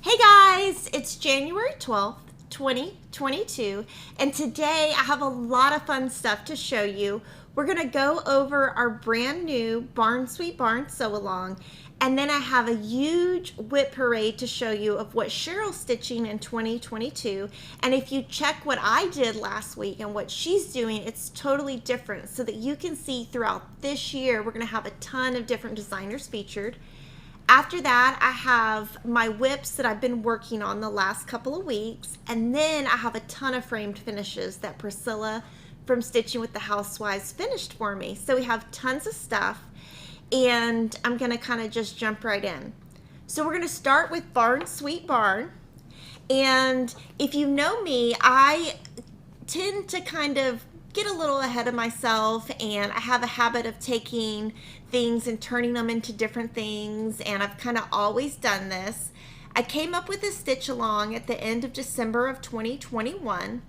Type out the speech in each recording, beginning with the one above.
Hey guys, it's January 12th, 2022, and today I have a lot of fun stuff to show you. We're going to go over our brand new Barn Sweet Barn Sew Along, and then I have a huge WIP parade to show you of what Cheryl's stitching in 2022. And if you check what I did last week and what she's doing, it's totally different, so that you can see throughout this year we're going to have a ton of different designers featured. After that, I have my WIPs that I've been working on the last couple of weeks, and then I have a ton of framed finishes that Priscilla from Stitching with the Housewives finished for me. So we have tons of stuff, and I'm going to kind of just jump right in. So we're going to start with Barn Sweet Barn, and if you know me, I tend to kind of get a little ahead of myself, and I have a habit of taking things and turning them into different things, and I've kind of always done this. I came up with a stitch along at the end of December of 2021,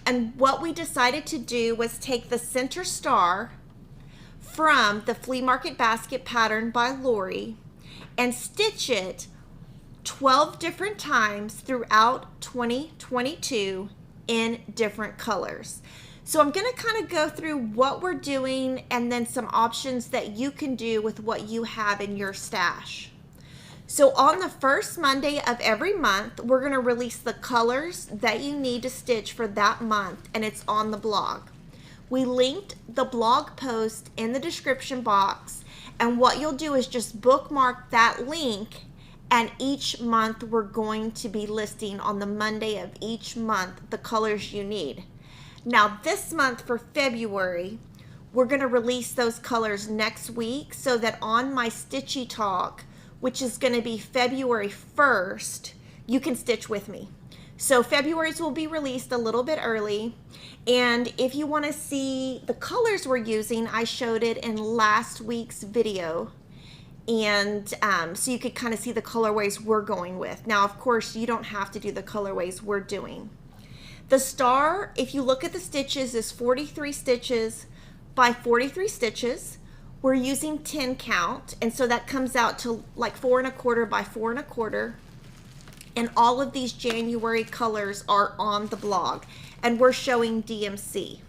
and what we decided to do was take the center star from the Flea Market Basket pattern by Lori and stitch it 12 different times throughout 2022 in different colors. So I'm going to kind of go through what we're doing and then some options that you can do with what you have in your stash. So on the first Monday of every month, we're going to release the colors that you need to stitch for that month, and it's on the blog. We linked the blog post in the description box, and what you'll do is just bookmark that link, and each month we're going to be listing on the Monday of each month the colors you need. Now this month for February, we're going to release those colors next week, so that on my Stitchy Talk, which is going to be February 1st, you can stitch with me. So February's will be released a little bit early, and if you want to see the colors we're using, I showed it in last week's video, and so you could kind of see the colorways we're going with. Now of course you don't have to do the colorways we're doing. The star, if you look at the stitches, is 43 stitches by 43 stitches. We're using 10 count, and so that comes out to like 4 1/4 by 4 1/4. And all of these January colors are on the blog, and we're showing DMC.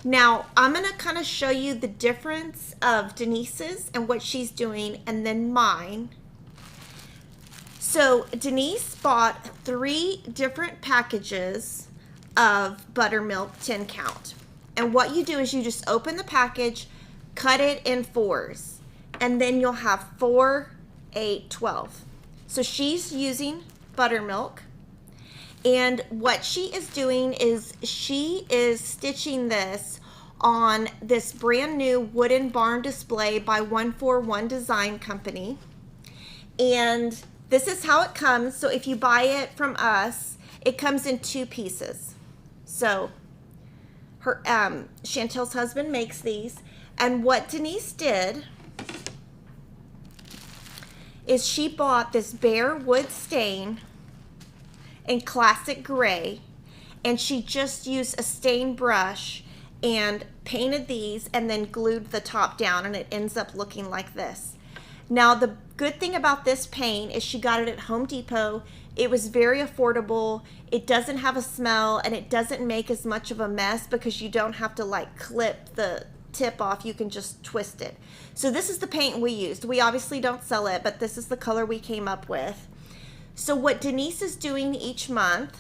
Now I'm going to kind of show you the difference of Denise's and what she's doing, and then mine. So Denise bought 3 different packages of buttermilk 10 count. And what you do is you just open the package, cut it in 4s, and then you'll have 4, 8, 12. So she's using buttermilk. And what she is doing is she is stitching this on this brand new wooden barn display by 141 Design Company. And this is how it comes. So if you buy it from us, it comes in 2 pieces. So her Chantel's husband makes these, and what Denise did is she bought this bare wood stain in classic gray, and she just used a stain brush and painted these and then glued the top down, and it ends up looking like this. Now the good thing about this paint is she got it at Home Depot. It was very affordable. It doesn't have a smell, and it doesn't make as much of a mess because you don't have to like clip the tip off. You can just twist it. So this is the paint we used. We obviously don't sell it, but this is the color we came up with. So what Denise is doing each month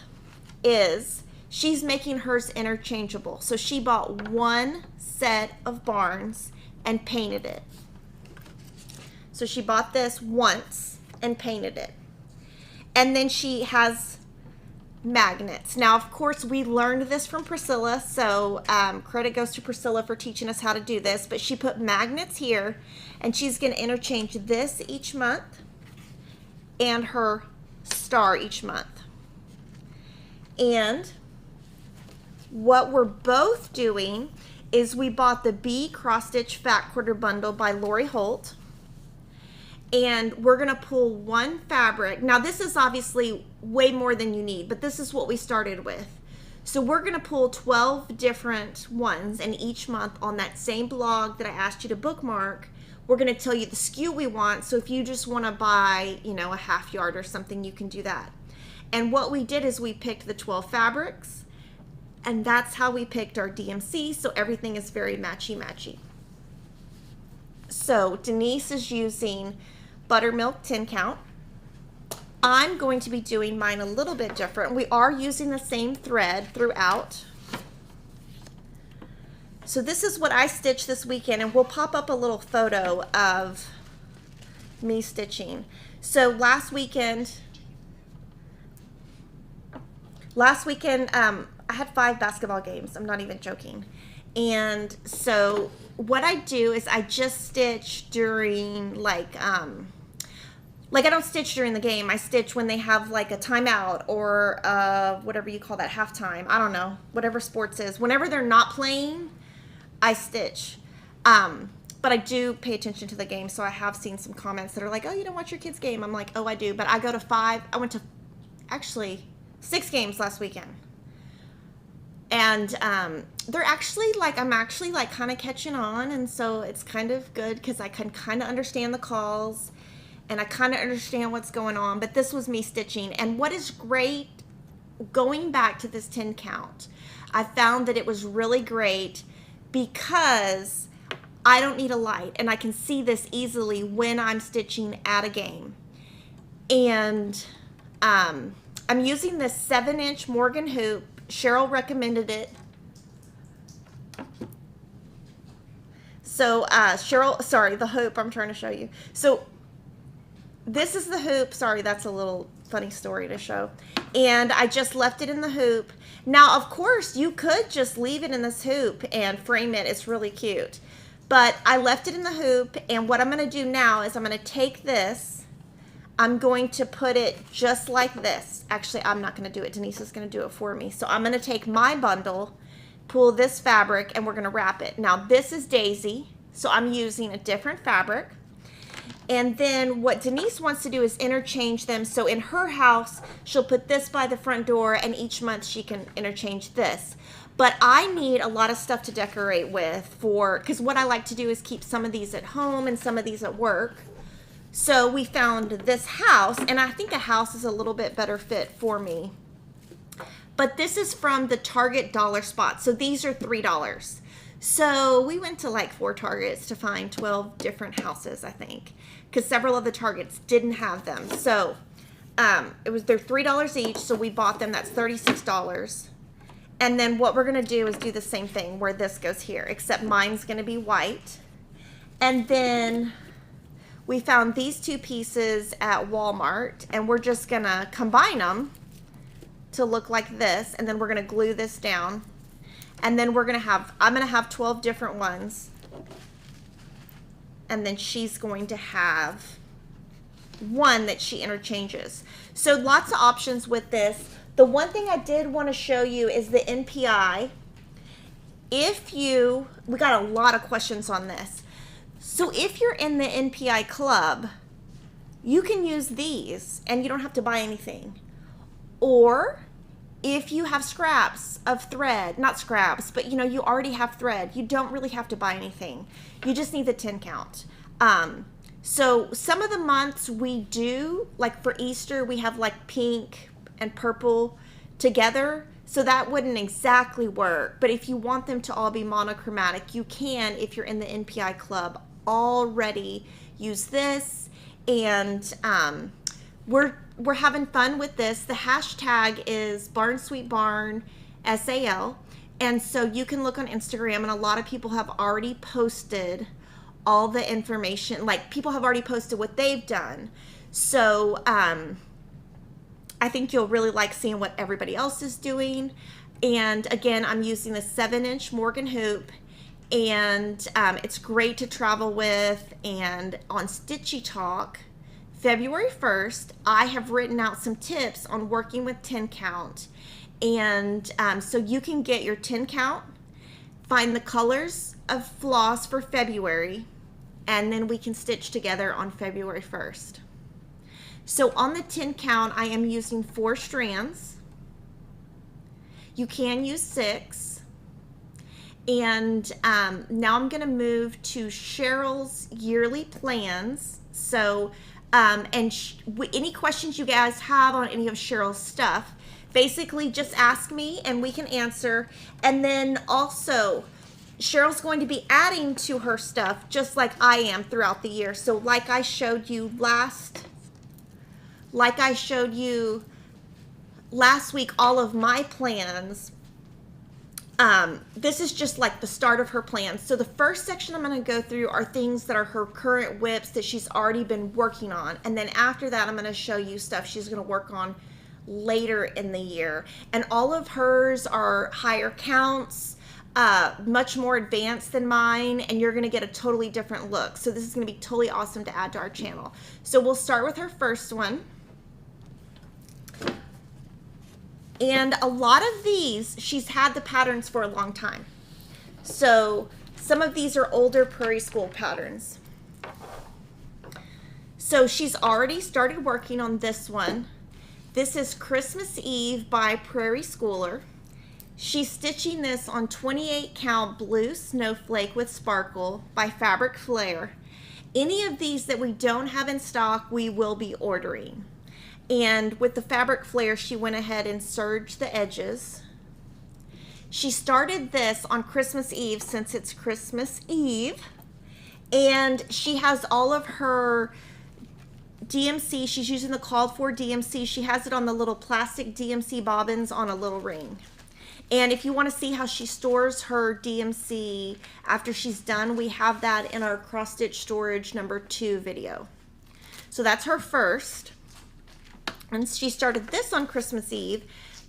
is she's making hers interchangeable. So she bought 1 set of barns and painted it. So she bought this once and painted it. And then she has magnets. Now, of course, we learned this from Priscilla, so credit goes to Priscilla for teaching us how to do this. But she put magnets here, and she's going to interchange this each month and her star each month. And what we're both doing is we bought the B Cross Stitch Fat Quarter Bundle by Lori Holt. And we're going to pull 1 fabric. Now this is obviously way more than you need, but this is what we started with. So we're going to pull 12 different ones in each month on that same blog that I asked you to bookmark. We're going to tell you the SKU we want. So if you just want to buy, you know, a half yard or something, you can do that. And what we did is we picked the 12 fabrics, and that's how we picked our DMC. So everything is very matchy-matchy. So Denise is using buttermilk 10 count. I'm going to be doing mine a little bit different. We are using the same thread throughout. So this is what I stitched this weekend, and we'll pop up a little photo of me stitching. So last weekend, I had 5 basketball games. I'm not even joking. And so what I do is I just stitch during like I don't stitch during the game. I stitch when they have like a timeout or whatever you call that, halftime. I don't know, whatever sports is. Whenever they're not playing, I stitch. But I do pay attention to the game, so I have seen some comments that are like, oh, you don't watch your kids' game. I'm like, oh, I do. But I go to 5. I went to actually 6 games last weekend. And they're actually like, I'm actually like kind of catching on. And so it's kind of good because I can kind of understand the calls and I kind of understand what's going on. But this was me stitching. And what is great, going back to this 10 count, I found that it was really great because I don't need a light and I can see this easily when I'm stitching at a game. And I'm using this 7-inch Morgan hoop. Cheryl recommended it. So Cheryl, sorry, the hoop I'm trying to show you. So this is the hoop. Sorry, that's a little funny story to show. And I just left it in the hoop. Now, of course, you could just leave it in this hoop and frame it. It's really cute. But I left it in the hoop, and what I'm going to do now is I'm going to take this. I'm going to put it just like this. Actually, I'm not going to do it. Denise is going to do it for me. So I'm going to take my bundle, pull this fabric, and we're going to wrap it. Now, this is Daisy, so I'm using a different fabric. And then what Denise wants to do is interchange them. So in her house, she'll put this by the front door, and each month she can interchange this. But I need a lot of stuff to decorate with because what I like to do is keep some of these at home and some of these at work. So we found this house, and I think a house is a little bit better fit for me. But this is from the Target dollar spot. So these are $3. So we went to like 4 Targets to find 12 different houses, I think, because several of the Targets didn't have them. So they're $3 each, so we bought them. That's $36. And then what we're going to do is do the same thing where this goes here, except mine's going to be white. And then we found these 2 pieces at Walmart, and we're just going to combine them to look like this, and then we're going to glue this down. And then I'm going to have 12 different ones. And then she's going to have one that she interchanges. So lots of options with this. The one thing I did want to show you is the NPI. We got a lot of questions on this. So if you're in the NPI club, you can use these and you don't have to buy anything. Or if you have scraps of thread, not scraps, but you already have thread, you don't really have to buy anything. You just need the 10 count. So some of the months we do, like for Easter, we have like pink and purple together. So that wouldn't exactly work. But if you want them to all be monochromatic, you can, if you're in the NPI club, already use this. And we're having fun with this. The hashtag is BarnSweetBarn SAL. And so you can look on Instagram, and a lot of people have already posted all the information. Like, people have already posted what they've done. So I think you'll really like seeing what everybody else is doing. And again, I'm using the 7-inch Morgan hoop, and it's great to travel with. And on Stitchy Talk, February 1st, I have written out some tips on working with 10 count. And so you can get your 10 count, find the colors of floss for February, and then we can stitch together on February 1st. So on the 10 count, I am using 4 strands. You can use 6. And now I'm going to move to Cheryl's yearly plans. So, any questions you guys have on any of Cheryl's stuff, basically just ask me and we can answer. And then also, Cheryl's going to be adding to her stuff just like I am throughout the year. So like I showed you last week, all of my plans. This is just like the start of her plans. So the first section I'm going to go through are things that are her current WIPs that she's already been working on. And then after that, I'm going to show you stuff she's going to work on later in the year. And all of hers are higher counts, much more advanced than mine, and you're going to get a totally different look. So this is going to be totally awesome to add to our channel. So we'll start with her first one. And a lot of these, she's had the patterns for a long time. So some of these are older Prairie School patterns. So she's already started working on this one. This is Christmas Eve by Prairie Schooler. She's stitching this on 28 count blue snowflake with sparkle by Fabric Flair. Any of these that we don't have in stock, we will be ordering. And with the Fabric Flair, she went ahead and serged the edges. She started this on Christmas Eve since it's Christmas Eve. And she has all of her DMC. She's using the called for DMC. She has it on the little plastic DMC bobbins on a little ring. And if you want to see how she stores her DMC after she's done, we have that in our cross stitch storage #2 video. So that's her first. And she started this on Christmas Eve.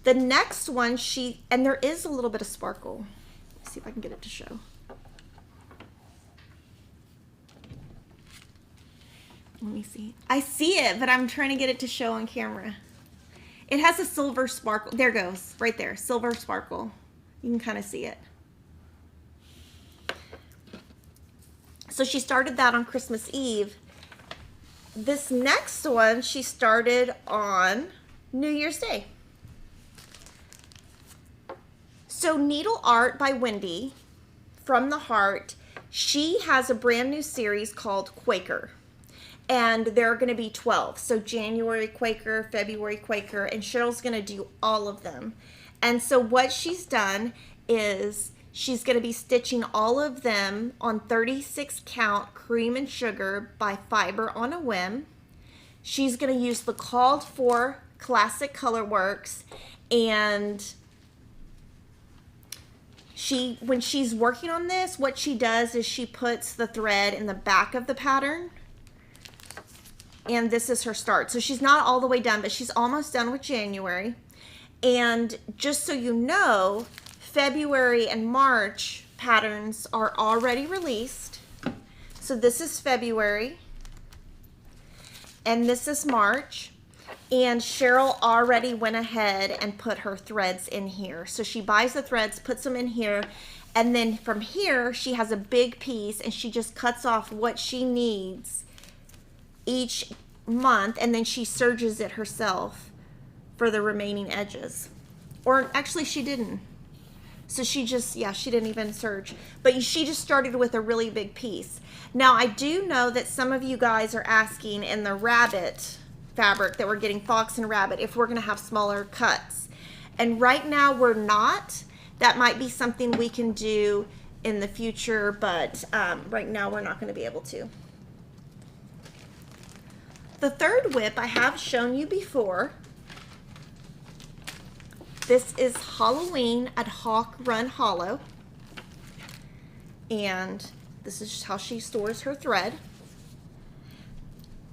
The next one, and there is a little bit of sparkle. Let's see if I can get it to show. Let me see. I see it, but I'm trying to get it to show on camera. It has a silver sparkle. There it goes, right there, silver sparkle. You can kind of see it. So she started that on Christmas Eve. This next one she started on New Year's Day. So Needle Art by Wendy from the Heart. She has a brand new series called Quaker. And there are going to be 12. So January Quaker, February Quaker, and Cheryl's going to do all of them. And so what she's done is she's going to be stitching all of them on 36 count Cream and Sugar by Fiber on a Whim. She's going to use the called for Classic Colorworks, and when she's working on this, what she does is she puts the thread in the back of the pattern. And this is her start. So she's not all the way done, but she's almost done with January. And just so you know, February and March patterns are already released. So this is February, and this is March. And Cheryl already went ahead and put her threads in here. So she buys the threads, puts them in here, and then from here, she has a big piece, and she just cuts off what she needs each month, and then she serges it herself for the remaining edges. Or actually she didn't. So she didn't even serge. But she just started with a really big piece. Now I do know that some of you guys are asking in the rabbit fabric that we're getting fox and rabbit if we're going to have smaller cuts. And right now we're not. That might be something we can do in the future, but right now we're not going to be able to. The third WIP I have shown you before. This is Halloween at Hawk Run Hollow. And this is just how she stores her thread.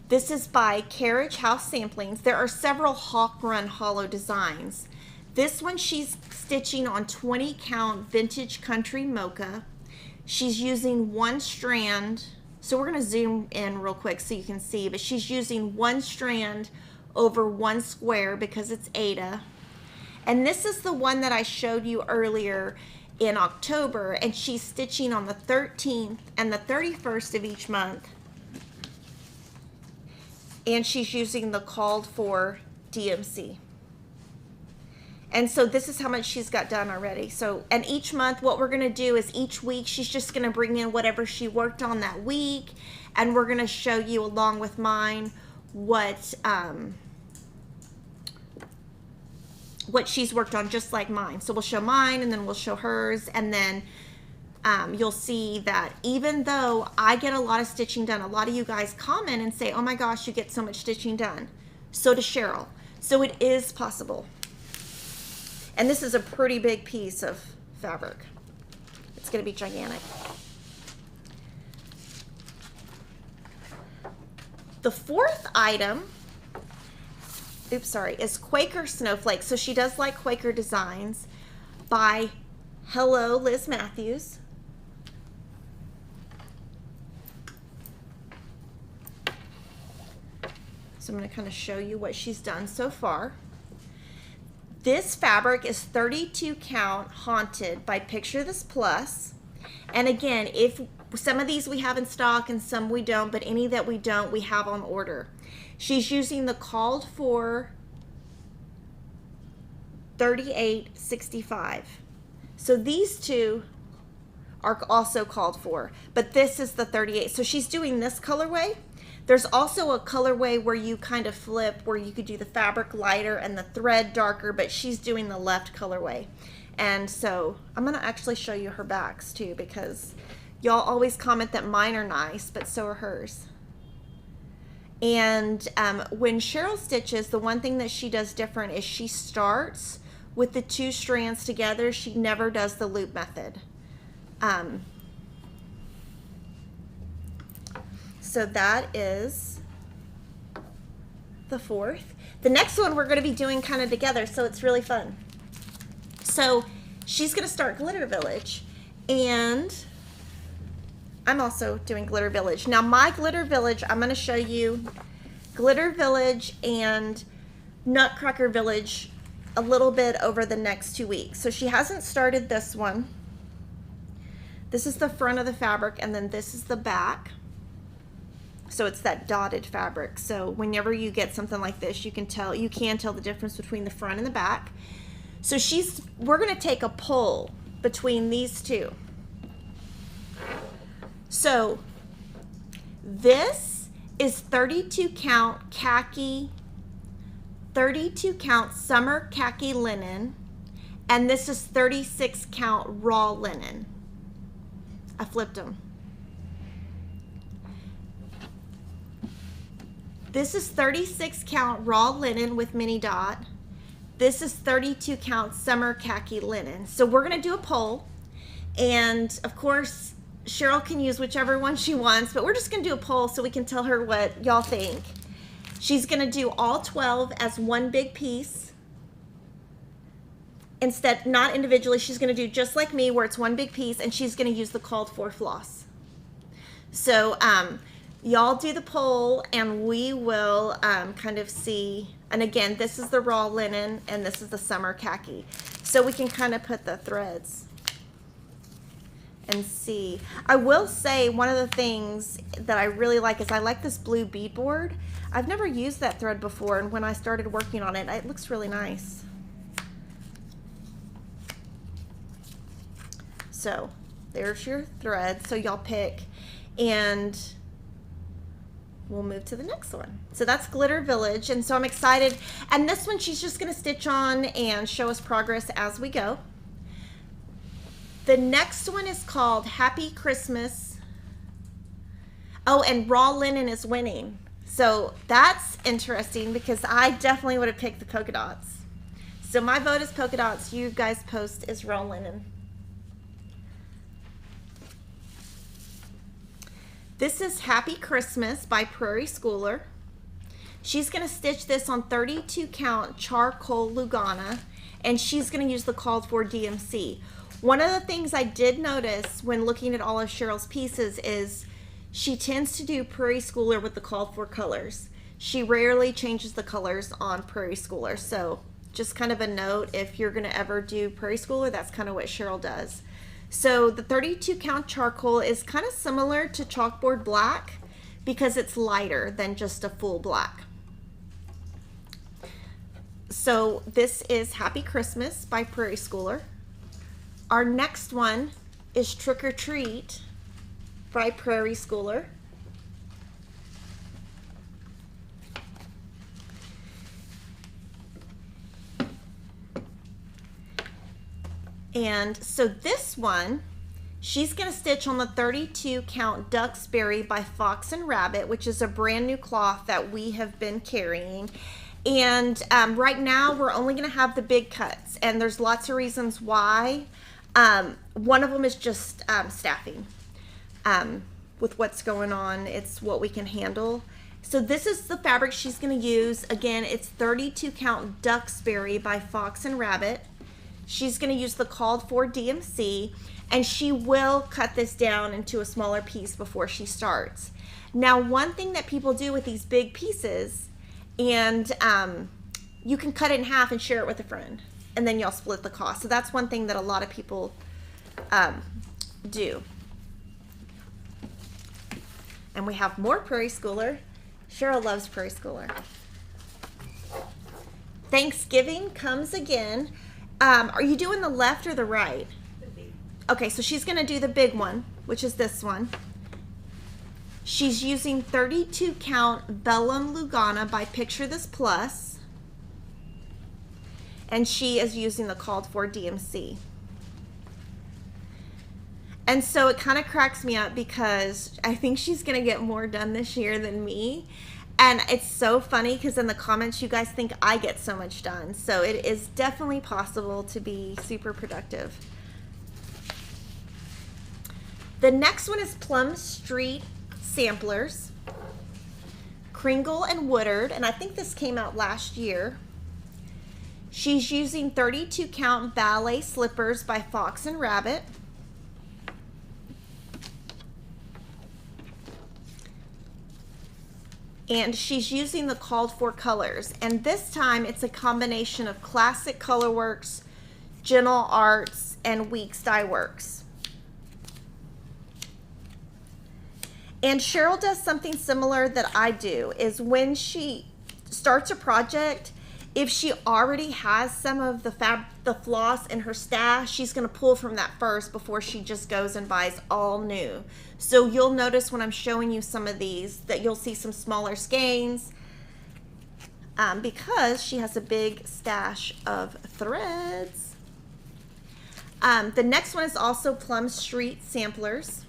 This is by Carriage House Samplings. There are several Hawk Run Hollow designs. This one she's stitching on 20 count Vintage Country Mocha. She's using one strand. So we're going to zoom in real quick so you can see, but she's using one strand over one square because it's Aida. And this is the one that I showed you earlier in October, and she's stitching on the 13th and the 31st of each month. And she's using the called for DMC. And so this is how much she's got done already. So, and each month what we're gonna do is each week she's just gonna bring in whatever she worked on that week, and we're gonna show you along with mine what she's worked on, just like mine. So we'll show mine and then we'll show hers, and then you'll see that even though I get a lot of stitching done, a lot of you guys comment and say, oh my gosh, you get so much stitching done. So does Cheryl. So it is possible. And this is a pretty big piece of fabric. It's going to be gigantic. The fourth item, is Quaker Snowflake. So she does like Quaker designs by Hello Liz Matthews. So I'm going to kind of show you what she's done so far. This fabric is 32 count Haunted by Picture This Plus. And again, if some of these we have in stock and some we don't, but any that we don't, we have on order. She's using the called for 38.65. So these two are also called for, but this is the 38. So she's doing this colorway. There's also a colorway where you kind of flip, where you could do the fabric lighter and the thread darker, but she's doing the left colorway. And so I'm going to actually show you her backs too, because y'all always comment that mine are nice, but so are hers. And when Cheryl stitches, the one thing that she does different is she starts with the two strands together. She never does the loop method. So that is the fourth. The next one we're going to be doing kind of together, so it's really fun. So she's going to start Glitter Village, and I'm also doing Glitter Village. Now my Glitter Village, I'm going to show you Glitter Village and Nutcracker Village a little bit over the next 2 weeks. So she hasn't started this one. This is the front of the fabric, and then this is the back. So it's that dotted fabric. So whenever you get something like this, you can tell the difference between the front and the back. So we're going to take a pull between these two. So this is 32 count khaki, 32 count summer khaki linen, and this is 36 count raw linen. I flipped them. This is 36 count raw linen with mini dot. This is 32 count summer khaki linen. So we're going to do a poll, and of course Cheryl can use whichever one she wants, but we're just going to do a poll so we can tell her what y'all think. She's going to do all 12 as one big piece. Instead, not individually, she's going to do just like me where it's one big piece, and she's going to use the called for floss. So y'all do the poll, and we will kind of see. And again, this is the raw linen, and this is the summer khaki. So we can kind of put the threads and see. I will say one of the things that I really like is I like this blue beadboard. I've never used that thread before, and when I started working on it, it looks really nice. So there's your thread. So y'all pick, and we'll move to the next one. So that's Glitter Village, and so I'm excited. And this one she's just gonna stitch on and show us progress as we go. The next one is called Happy Christmas. Oh, and raw linen is winning. So that's interesting because I definitely would have picked the polka dots. So my vote is polka dots. You guys post is raw linen. This is Happy Christmas by Prairie Schooler. She's going to stitch this on 32 count charcoal Lugana, and she's going to use the called for DMC. One of the things I did notice when looking at all of Cheryl's pieces is she tends to do Prairie Schooler with the called for colors. She rarely changes the colors on Prairie Schooler. So just kind of a note, if you're going to ever do Prairie Schooler, that's kind of what Cheryl does. So the 32 count charcoal is kind of similar to chalkboard black because it's lighter than just a full black. So this is Happy Christmas by Prairie Schooler. Our next one is Trick or Treat by Prairie Schooler. And so this one, she's going to stitch on the 32 count Duxbury by Fox and Rabbit, which is a brand new cloth that we have been carrying. And right now we're only going to have the big cuts, and there's lots of reasons why. One of them is just staffing. With what's going on, it's what we can handle. So this is the fabric she's going to use. Again, it's 32 count Duxbury by Fox and Rabbit. She's going to use the called for DMC, and she will cut this down into a smaller piece before she starts. Now, one thing that people do with these big pieces, and you can cut it in half and share it with a friend, and then y'all split the cost. So that's one thing that a lot of people do. And we have more Prairie Schooler. Cheryl loves Prairie Schooler. Thanksgiving comes again. Are you doing the left or the right? Okay, so she's going to do the big one, which is this one. She's using 32 count Vellum Lugana by Picture This Plus. And she is using the called for DMC. And so it kind of cracks me up because I think she's going to get more done this year than me. And it's so funny because in the comments you guys think I get so much done. So it is definitely possible to be super productive. The next one is Plum Street Samplers, Kringle and Woodard, and I think this came out last year. She's using 32 count Ballet Slippers by Fox and Rabbit. And she's using the called for colors. And this time it's a combination of Classic Colorworks, Gentle Arts, and Weeks Dye Works. And Cheryl does something similar that I do, is when she starts a project, if she already has some of the floss in her stash, she's going to pull from that first before she just goes and buys all new. So you'll notice when I'm showing you some of these that you'll see some smaller skeins because she has a big stash of threads. The next one is also Plum Street Samplers.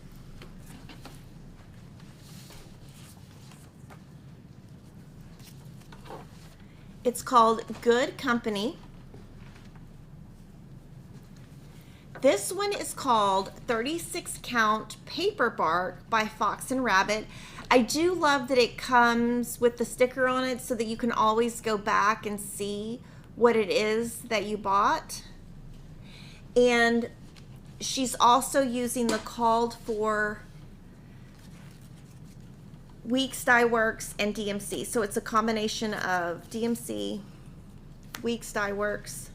It's called Good Company. This one is called 36 count Paper Bark by Fox and Rabbit. I do love that it comes with the sticker on it so that you can always go back and see what it is that you bought. And she's also using the called for Weeks Dye Works and DMC. So it's a combination of DMC, Weeks Dye Works,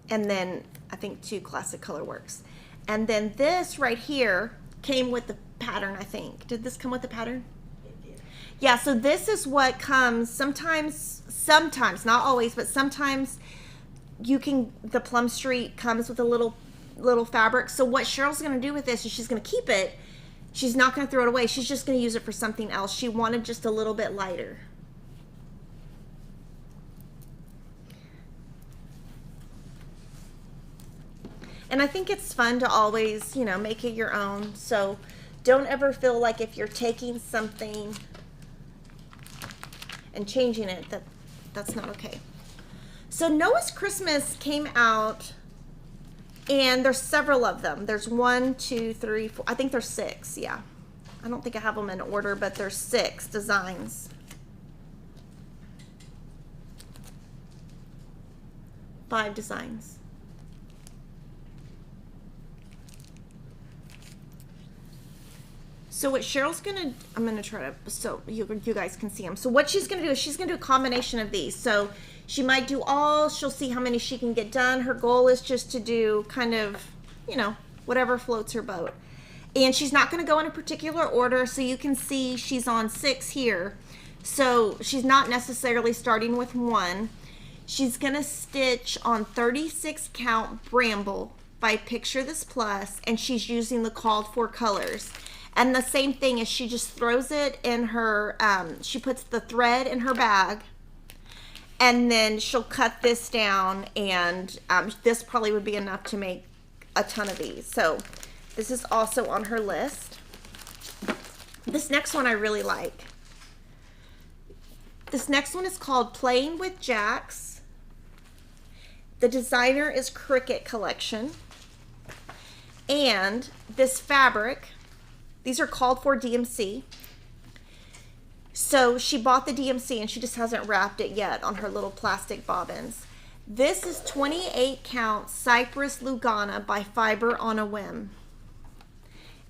and then I think 2 Classic Colorworks. And then this right here came with the pattern, I think. Did this come with the pattern? It did. Yeah, so this is what comes sometimes, not always, but sometimes the Plum Street comes with a little fabric. So what Cheryl's going to do with this is she's going to keep it. She's not going to throw it away. She's just going to use it for something else. She wanted just a little bit lighter. And I think it's fun to always, make it your own. So don't ever feel like if you're taking something and changing it, that's not okay. So Noah's Christmas came out, and there's several of them. There's 1, 2, 3, 4. I think there's 6. Yeah. I don't think I have them in order, but there's 6 designs. Five designs. So what Cheryl's gonna, I'm gonna try to, so you guys can see them. So what she's gonna do is she's gonna do a combination of these. So she might do all, she'll see how many she can get done. Her goal is just to do kind of, whatever floats her boat. And she's not going to go in a particular order, so you can see she's on 6 here. So she's not necessarily starting with 1. She's going to stitch on 36 count Bramble by Picture This Plus, and she's using the called for colors. And the same thing is she just throws it in her, she puts the thread in her bag, and then she'll cut this down, and this probably would be enough to make a ton of these. So this is also on her list. This next one I really like. This next one is called Playing with Jacks. The designer is Cricket Collection. And this fabric, these are called for DMC. So she bought the DMC and she just hasn't wrapped it yet on her little plastic bobbins. This is 28 count Cypress Lugana by Fiber on a Whim.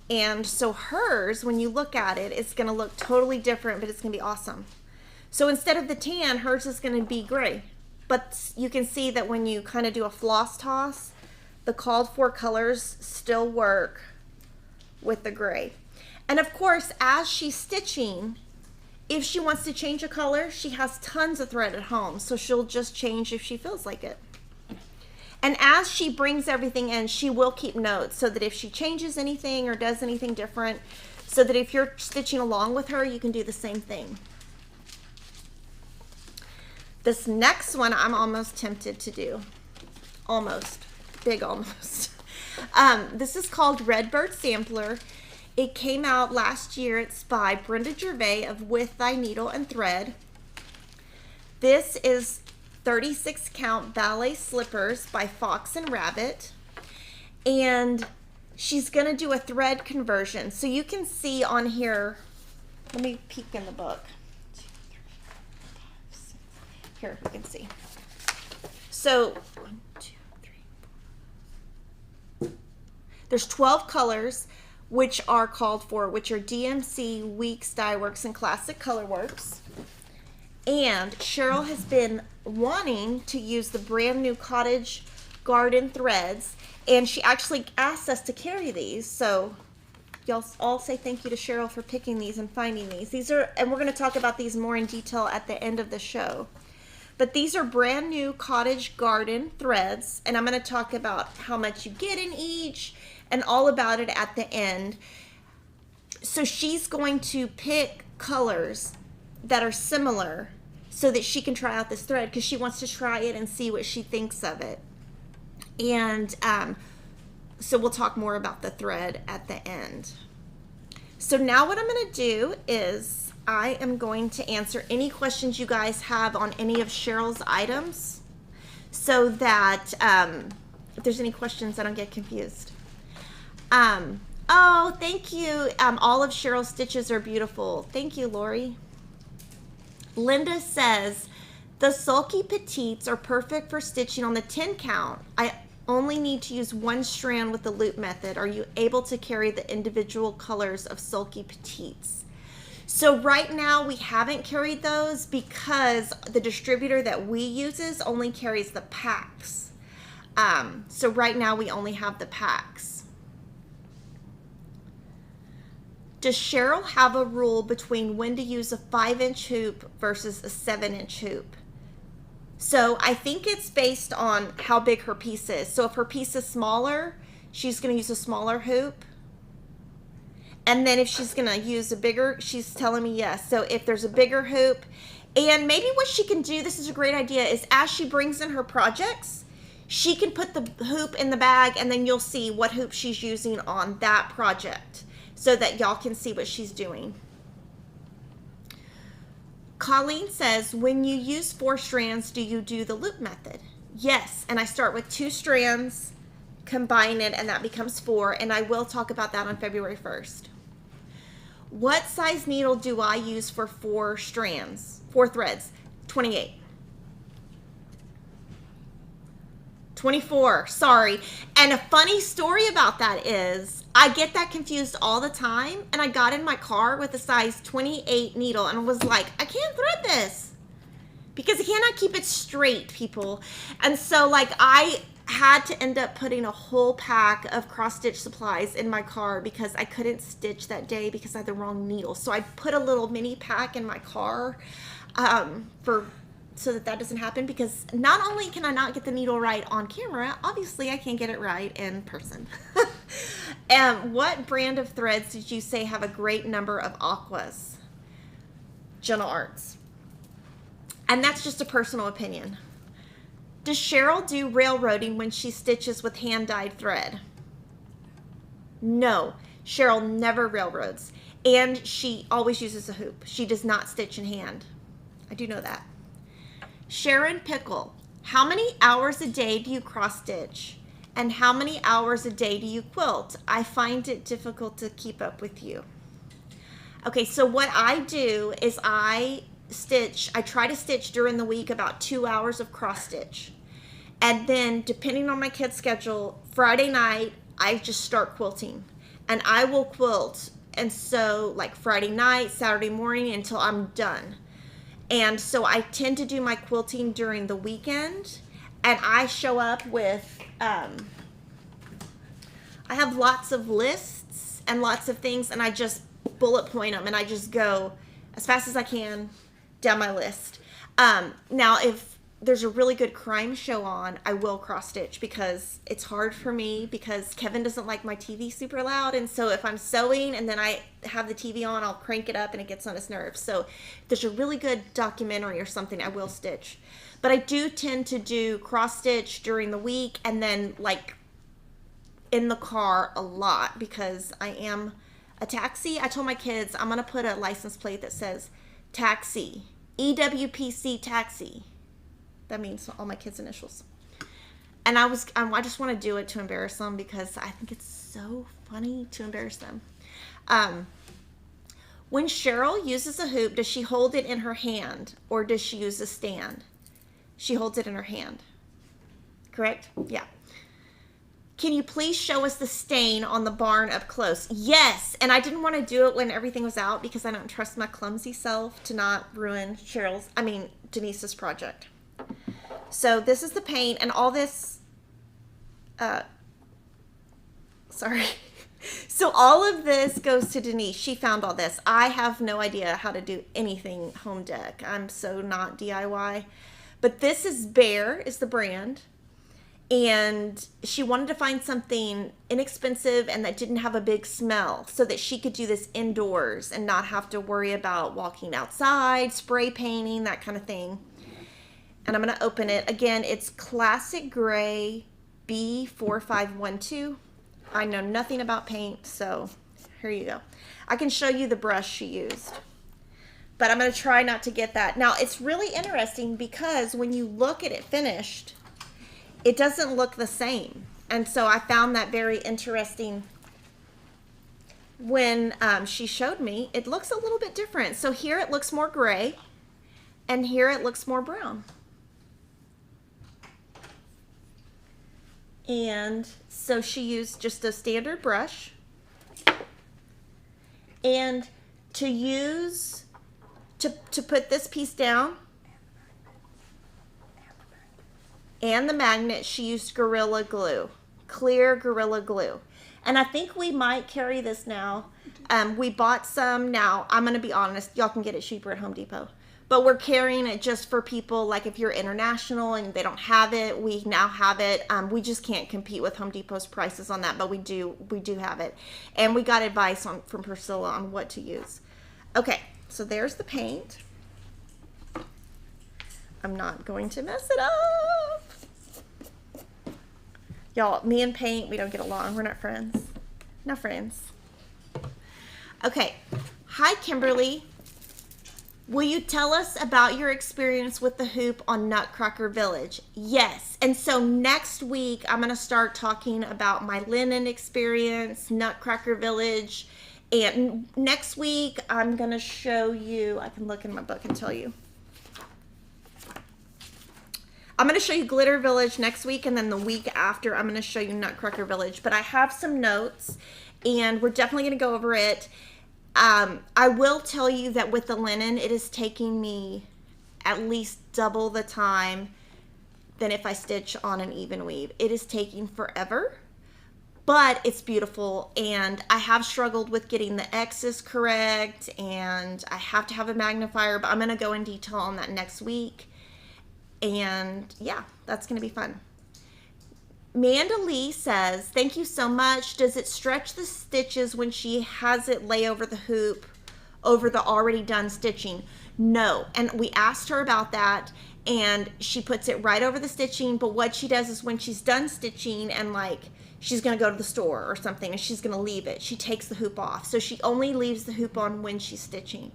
And so hers, when you look at it, it's going to look totally different, but it's going to be awesome. So instead of the tan, hers is going to be gray. But you can see that when you kind of do a floss toss, the called for colors still work with the gray. And of course, as she's stitching, if she wants to change a color, she has tons of thread at home, so she'll just change if she feels like it. And as she brings everything in, she will keep notes so that if she changes anything or does anything different, so that if you're stitching along with her, you can do the same thing. This next one I'm almost tempted to do. Almost. Big almost. This is called Redbird Sampler. It came out last year. It's by Brenda Gervais of With Thy Needle and Thread. This is 36 count ballet slippers by Fox and Rabbit. And she's going to do a thread conversion. So you can see on here, let me peek in the book. Here, you can see. So, 1, 2, 3, 4. There's 12 colors, which are called for, which are DMC, Weeks, Dye Works, and Classic Color Works. And Cheryl has been wanting to use the brand new Cottage Garden threads, and she actually asked us to carry these. So, y'all all say thank you to Cheryl for picking these and finding these. These are, and we're going to talk about these more in detail at the end of the show. But these are brand new Cottage Garden threads, and I'm going to talk about how much you get in each and all about it at the end. So she's going to pick colors that are similar so that she can try out this thread, because she wants to try it and see what she thinks of it. And so we'll talk more about the thread at the end. So now what I'm going to do is I am going to answer any questions you guys have on any of Cheryl's items, so that if there's any questions, I don't get confused. Oh, thank you. All of Cheryl's stitches are beautiful. Thank you, Lori. Linda says, the sulky petites are perfect for stitching on the 10 count. I only need to use 1 strand with the loop method. Are you able to carry the individual colors of sulky petites? So right now we haven't carried those because the distributor that we uses only carries the packs. So right now we only have the packs. Does Cheryl have a rule between when to use a 5-inch hoop versus a 7-inch hoop? So I think it's based on how big her piece is. So if her piece is smaller, she's going to use a smaller hoop. And then if she's going to use a bigger, she's telling me yes. So if there's a bigger hoop, and maybe what she can do, this is a great idea, is as she brings in her projects, she can put the hoop in the bag, and then you'll see what hoop she's using on that project so that y'all can see what she's doing. Colleen says, when you use 4 strands, do you do the loop method? Yes, and I start with 2 strands, combine it, and that becomes 4, and I will talk about that on February 1st. What size needle do I use for 4 strands, 4 threads? 28. 24, sorry. And a funny story about that is I get that confused all the time, and I got in my car with a size 28 needle and was like, I can't thread this because I cannot keep it straight, people. And so like I had to end up putting a whole pack of cross stitch supplies in my car because I couldn't stitch that day because I had the wrong needle. So I put a little mini pack in my car so that doesn't happen, because not only can I not get the needle right on camera, obviously I can't get it right in person. What brand of threads did you say have a great number of aquas? Gentle Arts. And that's just a personal opinion. Does Cheryl do railroading when she stitches with hand-dyed thread? No, Cheryl never railroads. And she always uses a hoop. She does not stitch in hand. I do know that. Sharon Pickle, how many hours a day do you cross stitch? And how many hours a day do you quilt? I find it difficult to keep up with you. Okay, so what I do is I try to stitch during the week about 2 hours of cross stitch. And then depending on my kid's schedule, Friday night, I just start quilting. And I will quilt, and so like Friday night, Saturday morning until I'm done. And so I tend to do my quilting during the weekend, and I show up with, I have lots of lists and lots of things, and I just bullet point them, and I just go as fast as I can down my list. Now, if there's a really good crime show on, I will cross stitch because it's hard for me because Kevin doesn't like my TV super loud. And so if I'm sewing and then I have the TV on, I'll crank it up and it gets on his nerves. So if there's a really good documentary or something, I will stitch. But I do tend to do cross stitch during the week and then like in the car a lot because I am a taxi. I told my kids I'm going to put a license plate that says taxi, EWPC taxi. That means all my kids' initials. And I just want to do it to embarrass them because I think it's so funny to embarrass them. When Cheryl uses a hoop, does she hold it in her hand or does she use a stand? She holds it in her hand. Correct? Yeah. Can you please show us the stain on the barn up close? Yes. And I didn't want to do it when everything was out because I don't trust my clumsy self to not ruin Denise's project. So this is the paint and all this, sorry. So all of this goes to Denise. She found all this. I have no idea how to do anything home deck. I'm so not DIY. But this is Bear is the brand. And she wanted to find something inexpensive and that didn't have a big smell so that she could do this indoors and not have to worry about walking outside, spray painting, that kind of thing. And I'm going to open it. Again, it's Classic Gray B4512. I know nothing about paint, so here you go. I can show you the brush she used. But I'm going to try not to get that. Now, it's really interesting because when you look at it finished, it doesn't look the same. And so I found that very interesting. When she showed me, it looks a little bit different. So here it looks more gray, and here it looks more brown. And so she used just a standard brush. And to put this piece down and the magnet, she used Gorilla Glue, clear Gorilla Glue. And I think we might carry this now. We bought some. Now, I'm going to be honest, y'all can get it cheaper at Home Depot. But we're carrying it just for people, like if you're international and they don't have it, we now have it. We just can't compete with Home Depot's prices on that, but we do have it. And we got advice from Priscilla on what to use. Okay, so there's the paint. I'm not going to mess it up. Y'all, me and paint, we don't get along. We're not friends. Not friends. Okay. Hi, Kimberly. Will you tell us about your experience with the hoop on Nutcracker Village? Yes. And so next week, I'm going to start talking about my linen experience, Nutcracker Village. And next week, I'm going to show you, I can look in my book and tell you. I'm going to show you Glitter Village next week, and then the week after, I'm going to show you Nutcracker Village. But I have some notes, and we're definitely going to go over it. I will tell you that with the linen, it is taking me at least double the time than if I stitch on an even weave. It is taking forever, but it's beautiful, and I have struggled with getting the X's correct, and I have to have a magnifier, but I'm going to go in detail on that next week. And yeah, that's going to be fun. Manda Lee says, thank you so much. Does it stretch the stitches when she has it lay over the hoop over the already done stitching? No. And we asked her about that, and she puts it right over the stitching. But what she does is when she's done stitching and like she's going to go to the store or something and she's going to leave it, she takes the hoop off. So she only leaves the hoop on when she's stitching.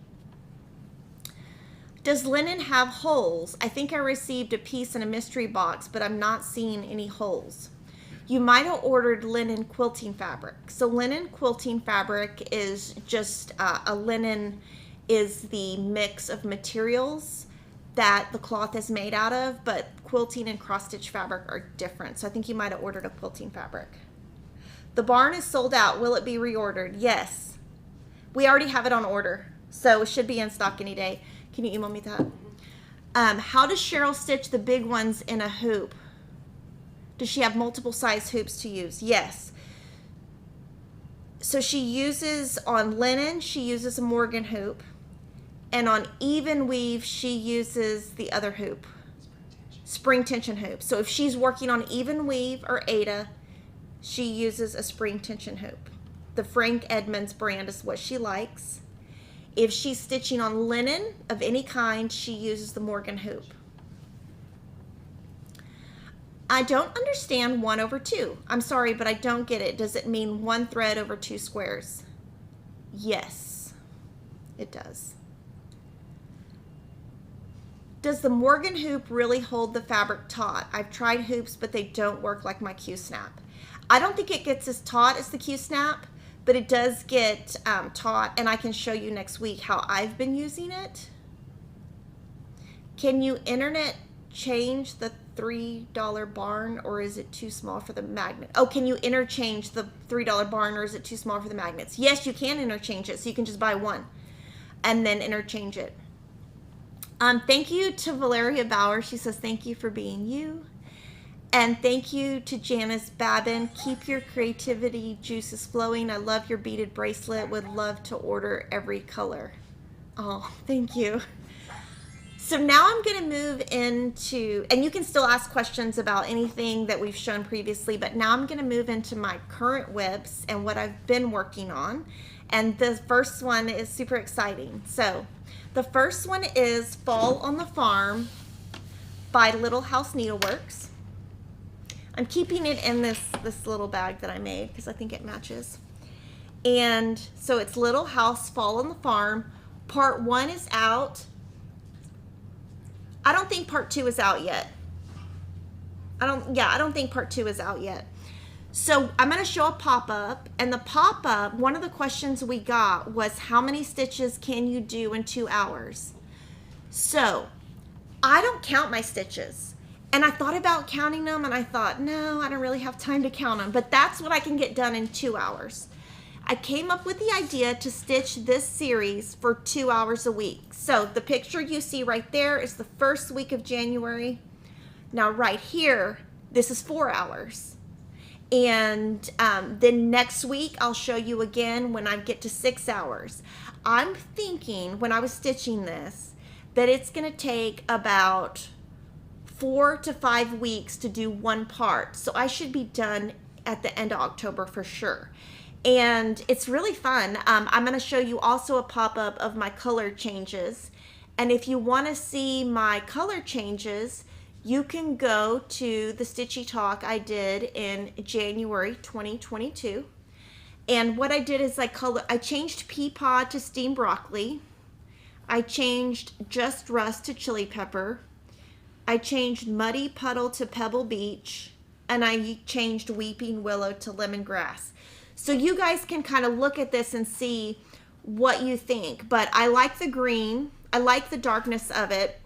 Does linen have holes? I think I received a piece in a mystery box, but I'm not seeing any holes. You might have ordered linen quilting fabric. So linen quilting fabric is just a linen is the mix of materials that the cloth is made out of, but quilting and cross-stitch fabric are different. So I think you might have ordered a quilting fabric. The barn is sold out. Will it be reordered? Yes. We already have it on order, so it should be in stock any day. Can you email me that? How does Cheryl stitch the big ones in a hoop? Does she have multiple size hoops to use? Yes. So she uses, on linen, she uses a Morgan hoop. And on even weave, she uses the other hoop, spring tension hoop. So if she's working on even weave or Aida, she uses a spring tension hoop. The Frank Edmonds brand is what she likes. If she's stitching on linen of any kind, she uses the Morgan hoop. I don't understand 1/2. I'm sorry, but I don't get it. Does it mean 1 thread over 2 squares? Yes, it does. Does the Morgan hoop really hold the fabric taut? I've tried hoops, but they don't work like my Q-snap. I don't think it gets as taut as the Q-snap, but it does get taut, and I can show you next week how I've been using it. Can you internet change the $3 barn, or is it too small for the magnet? Oh, can you interchange the $3 barn, or is it too small for the magnets? Yes, you can interchange it, so you can just buy one and then interchange it. Thank you to Valeria Bauer. She says, thank you for being you. And thank you to Janice Babin. Keep your creativity juices flowing. I love your beaded bracelet. Would love to order every color. Oh, thank you. So now I'm going to move into, and you can still ask questions about anything that we've shown previously, but now I'm going to move into my current WIPs and what I've been working on. And the first one is super exciting. So the first one is Fall on the Farm by Little House Needleworks. I'm keeping it in this little bag that I made because I think it matches. And so it's Little House Fall on the Farm. Part 1 is out. I don't think part 2 is out yet. I don't think part 2 is out yet. So I'm going to show a pop-up, and the pop-up, one of the questions we got was how many stitches can you do in 2 hours? So I don't count my stitches, and I thought about counting them, and I thought, no, I don't really have time to count them, but that's what I can get done in 2 hours. I came up with the idea to stitch this series for 2 hours a week. So the picture you see right there is the first week of January. Now right here, this is 4 hours. And then next week, I'll show you again when I get to 6 hours. I'm thinking, when I was stitching this, that it's going to take about 4 to 5 weeks to do one part. So I should be done at the end of October for sure. And it's really fun. I'm going to show you also a pop-up of my color changes. And if you want to see my color changes, you can go to the Stitchy Talk I did in January 2022. And what I did is I changed pea pod to steamed broccoli. I changed Just Rust to chili pepper. I changed Muddy Puddle to Pebble Beach. And I changed Weeping Willow to Lemongrass. So you guys can kind of look at this and see what you think. But I like the green. I like the darkness of it.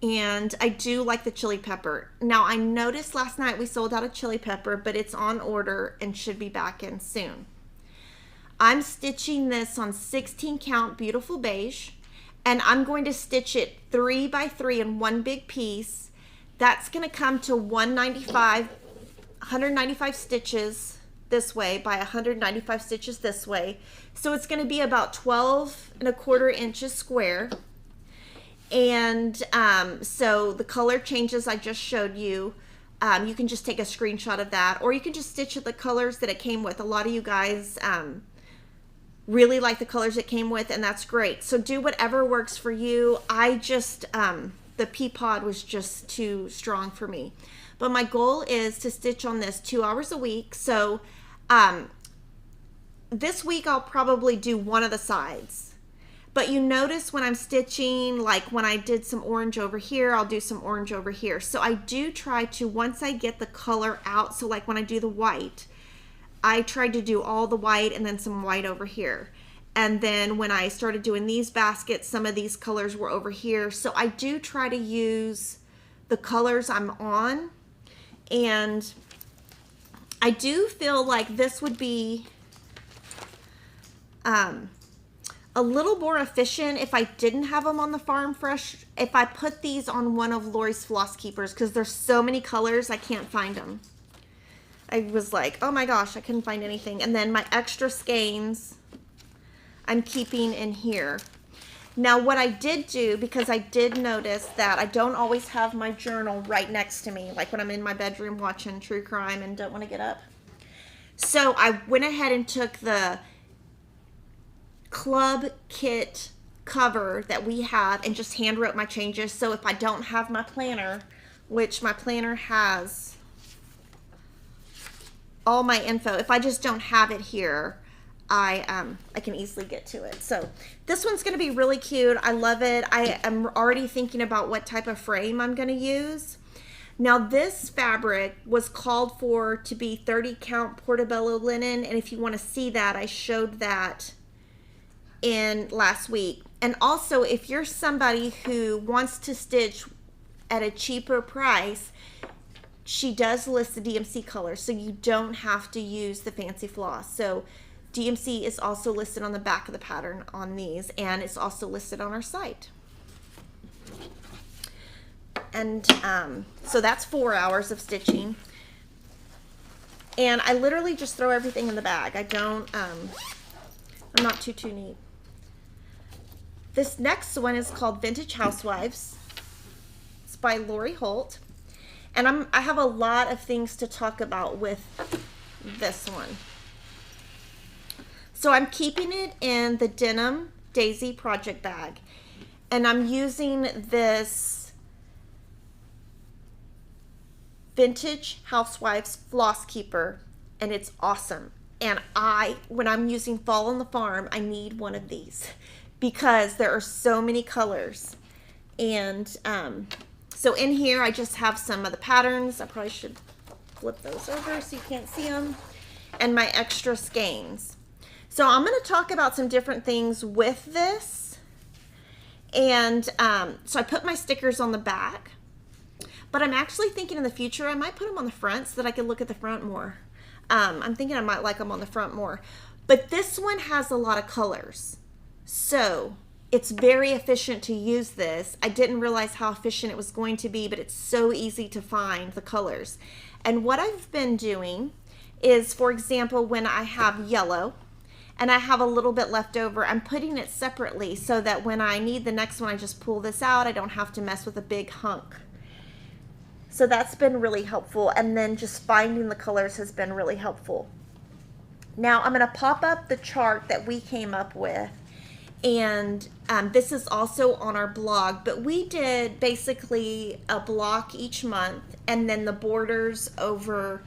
And I do like the chili pepper. Now, I noticed last night we sold out of chili pepper, but it's on order and should be back in soon. I'm stitching this on 16 count beautiful beige, and I'm going to stitch it 3 by 3 in one big piece. That's going to come to 195 stitches this way by 195 stitches this way. So it's going to be about 12¼ inches square. And so the color changes I just showed you, you can just take a screenshot of that, or you can just stitch the colors that it came with. A lot of you guys really like the colors it came with, and that's great. So do whatever works for you. I just, the pea pod was just too strong for me. But my goal is to stitch on this 2 hours a week. So this week I'll probably do one of the sides. But you notice when I'm stitching, like when I did some orange over here, I'll do some orange over here. So I do try to, once I get the color out, so like when I do the white, I tried to do all the white and then some white over here. And then when I started doing these baskets, some of these colors were over here. So I do try to use the colors I'm on. And I do feel like this would be a little more efficient if I didn't have them on the Farm Fresh, if I put these on one of Lori's Floss Keepers, because there's so many colors, I can't find them. I was like, oh my gosh, I couldn't find anything. And then my extra skeins I'm keeping in here. Now what I did do, because I did notice that I don't always have my journal right next to me, like when I'm in my bedroom watching true crime and don't want to get up. So I went ahead and took the club kit cover that we have and just hand wrote my changes. So if I don't have my planner, which my planner has all my info, if I just don't have it here, I can easily get to it. So this one's going to be really cute. I love it. I am already thinking about what type of frame I'm going to use. Now this fabric was called for to be 30 count portobello linen, and if you want to see that, I showed that in last week. And also, if you're somebody who wants to stitch at a cheaper price, she does list the DMC colors, so you don't have to use the fancy floss. So DMC is also listed on the back of the pattern on these, and it's also listed on our site. And so that's 4 hours of stitching. And I literally just throw everything in the bag. I don't, I'm not too neat. This next one is called Vintage Housewives. It's by Lori Holt. And I have a lot of things to talk about with this one. So I'm keeping it in the denim Daisy project bag. And I'm using this Vintage Housewives Floss Keeper, and it's awesome. And when I'm using Fall on the Farm, I need one of these because there are so many colors. And so in here, I just have some of the patterns. I probably should flip those over so you can't see them. And my extra skeins. So I'm going to talk about some different things with this. And so I put my stickers on the back. But I'm actually thinking in the future, I might put them on the front so that I can look at the front more. I'm thinking I might like them on the front more. But this one has a lot of colors. So it's very efficient to use this. I didn't realize how efficient it was going to be, but it's so easy to find the colors. And what I've been doing is, for example, when I have yellow and I have a little bit left over, I'm putting it separately so that when I need the next one, I just pull this out. I don't have to mess with a big hunk. So that's been really helpful. And then just finding the colors has been really helpful. Now I'm going to pop up the chart that we came up with. And this is also on our blog, but we did basically a block each month and then the borders over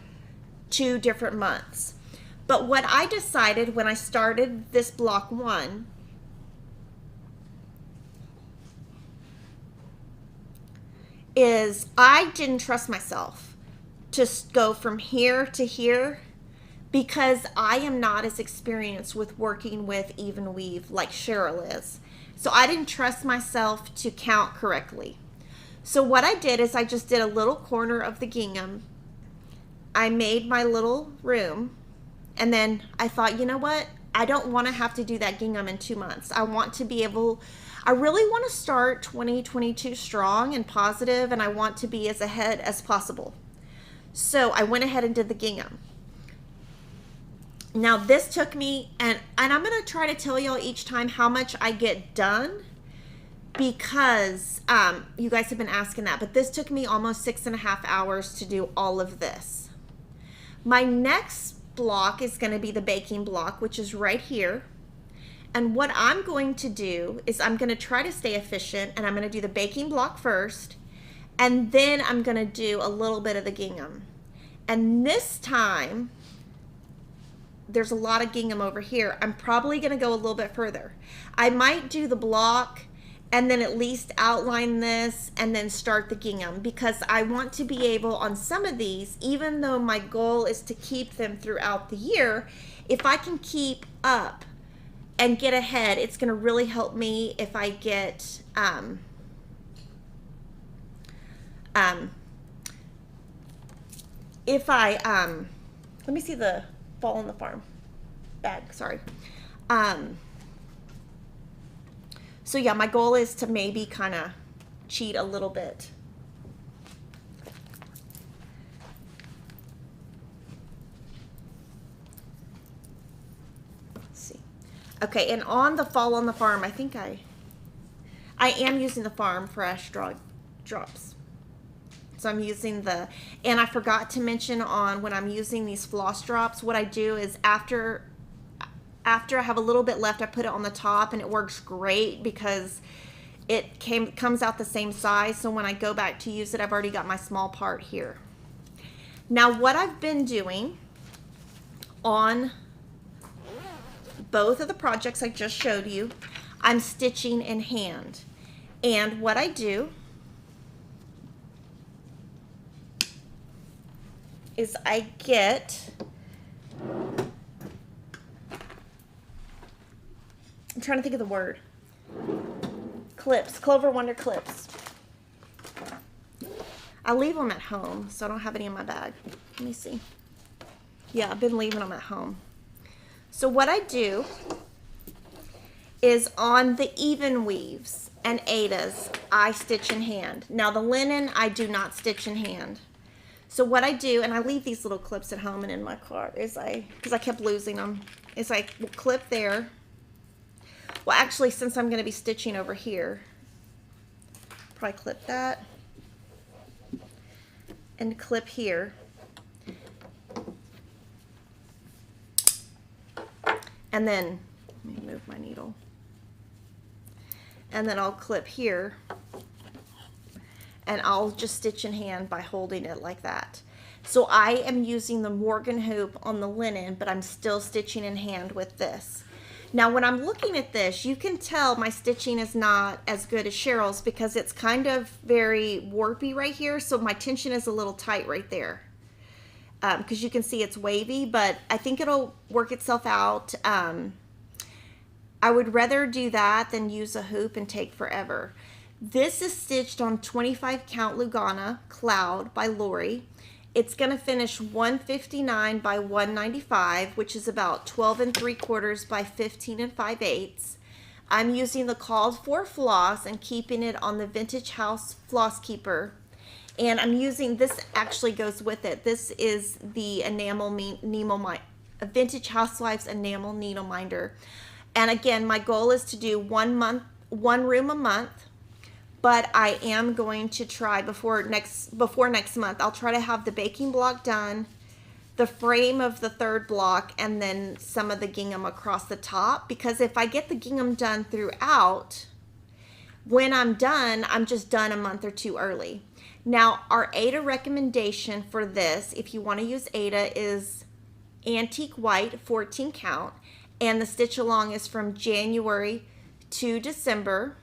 2 different months. But what I decided when I started this block 1 is I didn't trust myself to go from here to here because I am not as experienced with working with even weave like Cheryl is. So I didn't trust myself to count correctly. So what I did is I just did a little corner of the gingham. I made my little room, and then I thought, you know what? I don't want to have to do that gingham in 2 months. I want to be able, I really want to start 2022 strong and positive, and I want to be as ahead as possible. So I went ahead and did the gingham. Now this took me, and I'm going to try to tell y'all each time how much I get done, because you guys have been asking that, but this took me almost 6.5 hours to do all of this. My next block is going to be the baking block, which is right here. And what I'm going to do is I'm going to try to stay efficient, and I'm going to do the baking block first, and then I'm going to do a little bit of the gingham. And this time, there's a lot of gingham over here. I'm probably going to go a little bit further. I might do the block and then at least outline this and then start the gingham, because I want to be able on some of these, even though my goal is to keep them throughout the year, if I can keep up and get ahead, it's going to really help me if I get let me see the Fall on the Farm bag, sorry. So yeah, my goal is to maybe kind of cheat a little bit. Let's see. Okay, and on the Fall on the Farm, I think I am using the Farm Fresh drops. So I'm using and I forgot to mention on when I'm using these floss drops, what I do is after I have a little bit left, I put it on the top, and it works great because it comes out the same size. So when I go back to use it, I've already got my small part here. Now what I've been doing on both of the projects I just showed you, I'm stitching in hand. And what I do is I get, I'm trying to think of the word, clips, Clover Wonder clips. I leave them at home, so I don't have any in my bag. Let me see. Yeah, I've been leaving them at home. So what I do is on the even weaves and Aidas, I stitch in hand. Now the linen, I do not stitch in hand. So what I do, and I leave these little clips at home and in my car, is because I kept losing them, is I will clip there. Well, actually, since I'm going to be stitching over here, probably clip that and clip here. And then, let me move my needle. And then I'll clip here, and I'll just stitch in hand by holding it like that. So I am using the Morgan hoop on the linen, but I'm still stitching in hand with this. Now when I'm looking at this, you can tell my stitching is not as good as Cheryl's because it's kind of very warpy right here, so my tension is a little tight right there. Because you can see it's wavy, but I think it'll work itself out. I would rather do that than use a hoop and take forever. This is stitched on 25 count Lugana Cloud by Lori. It's going to finish 159 by 195, which is about 12 3/4 by 15 5/8. I'm using the called for floss and keeping it on the Vintage House Floss Keeper. And I'm using, this actually goes with it. This is the enamel Vintage Housewives enamel needle minder. And again, my goal is to do one room a month. But I am going to try before next month, I'll try to have the baking block done, the frame of the third block, and then some of the gingham across the top. Because if I get the gingham done throughout, when I'm done, I'm just done a month or two early. Now, our Aida recommendation for this, if you want to use Aida, is Antique White 14 count. And the stitch along is from January to December.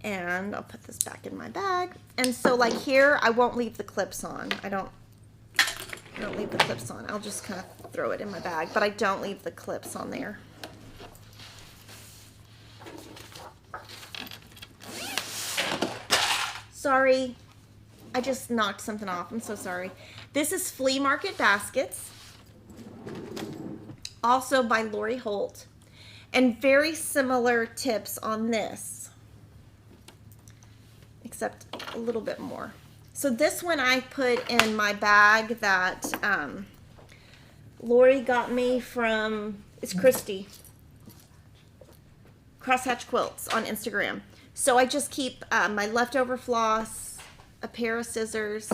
And I'll put this back in my bag. And so like here, I won't leave the clips on. I don't leave the clips on. I'll just kind of throw it in my bag, but I don't leave the clips on there. Sorry. I just knocked something off. I'm so sorry. This is Flea Market Baskets, also by Lori Holt, and very similar tips on this, except a little bit more. So this one I put in my bag that Lori got me from, it's Christy, Crosshatch Quilts on Instagram. So I just keep my leftover floss, a pair of scissors,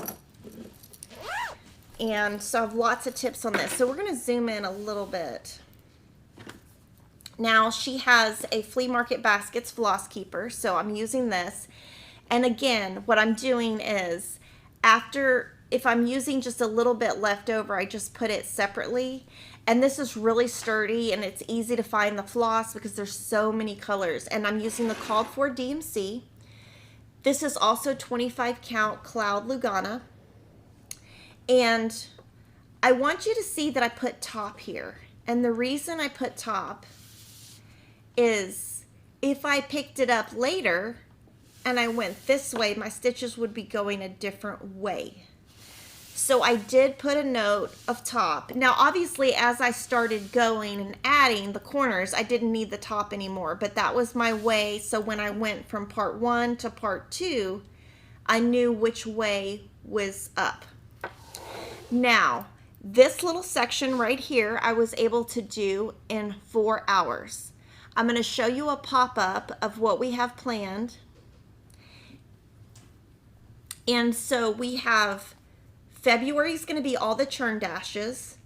and so I have lots of tips on this. So we're going to zoom in a little bit. Now she has a Flea Market Baskets floss keeper, so I'm using this. And again, what I'm doing is if I'm using just a little bit left over, I just put it separately. And this is really sturdy and it's easy to find the floss because there's so many colors. And I'm using the called for DMC. This is also 25 count Cloud Lugana. And I want you to see that I put top here. And the reason I put top is if I picked it up later and I went this way, my stitches would be going a different way. So I did put a note of top. Now obviously as I started going and adding the corners, I didn't need the top anymore, but that was my way. So when I went from part 1 to part 2, I knew which way was up. Now, this little section right here, I was able to do in 4 hours. I'm going to show you a pop-up of what we have planned. And so we have February is going to be all the churn dashes.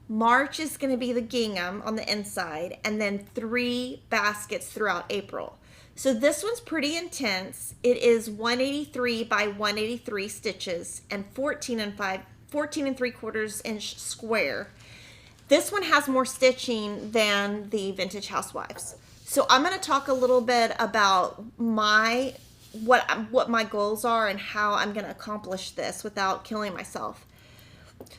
March is going to be the gingham on the inside, and then 3 baskets throughout April. So this one's pretty intense. It is 183 by 183 stitches and 14 and 3/4 inch square. This one has more stitching than the Vintage Housewives. So I'm going to talk a little bit about what my goals are and how I'm going to accomplish this without killing myself.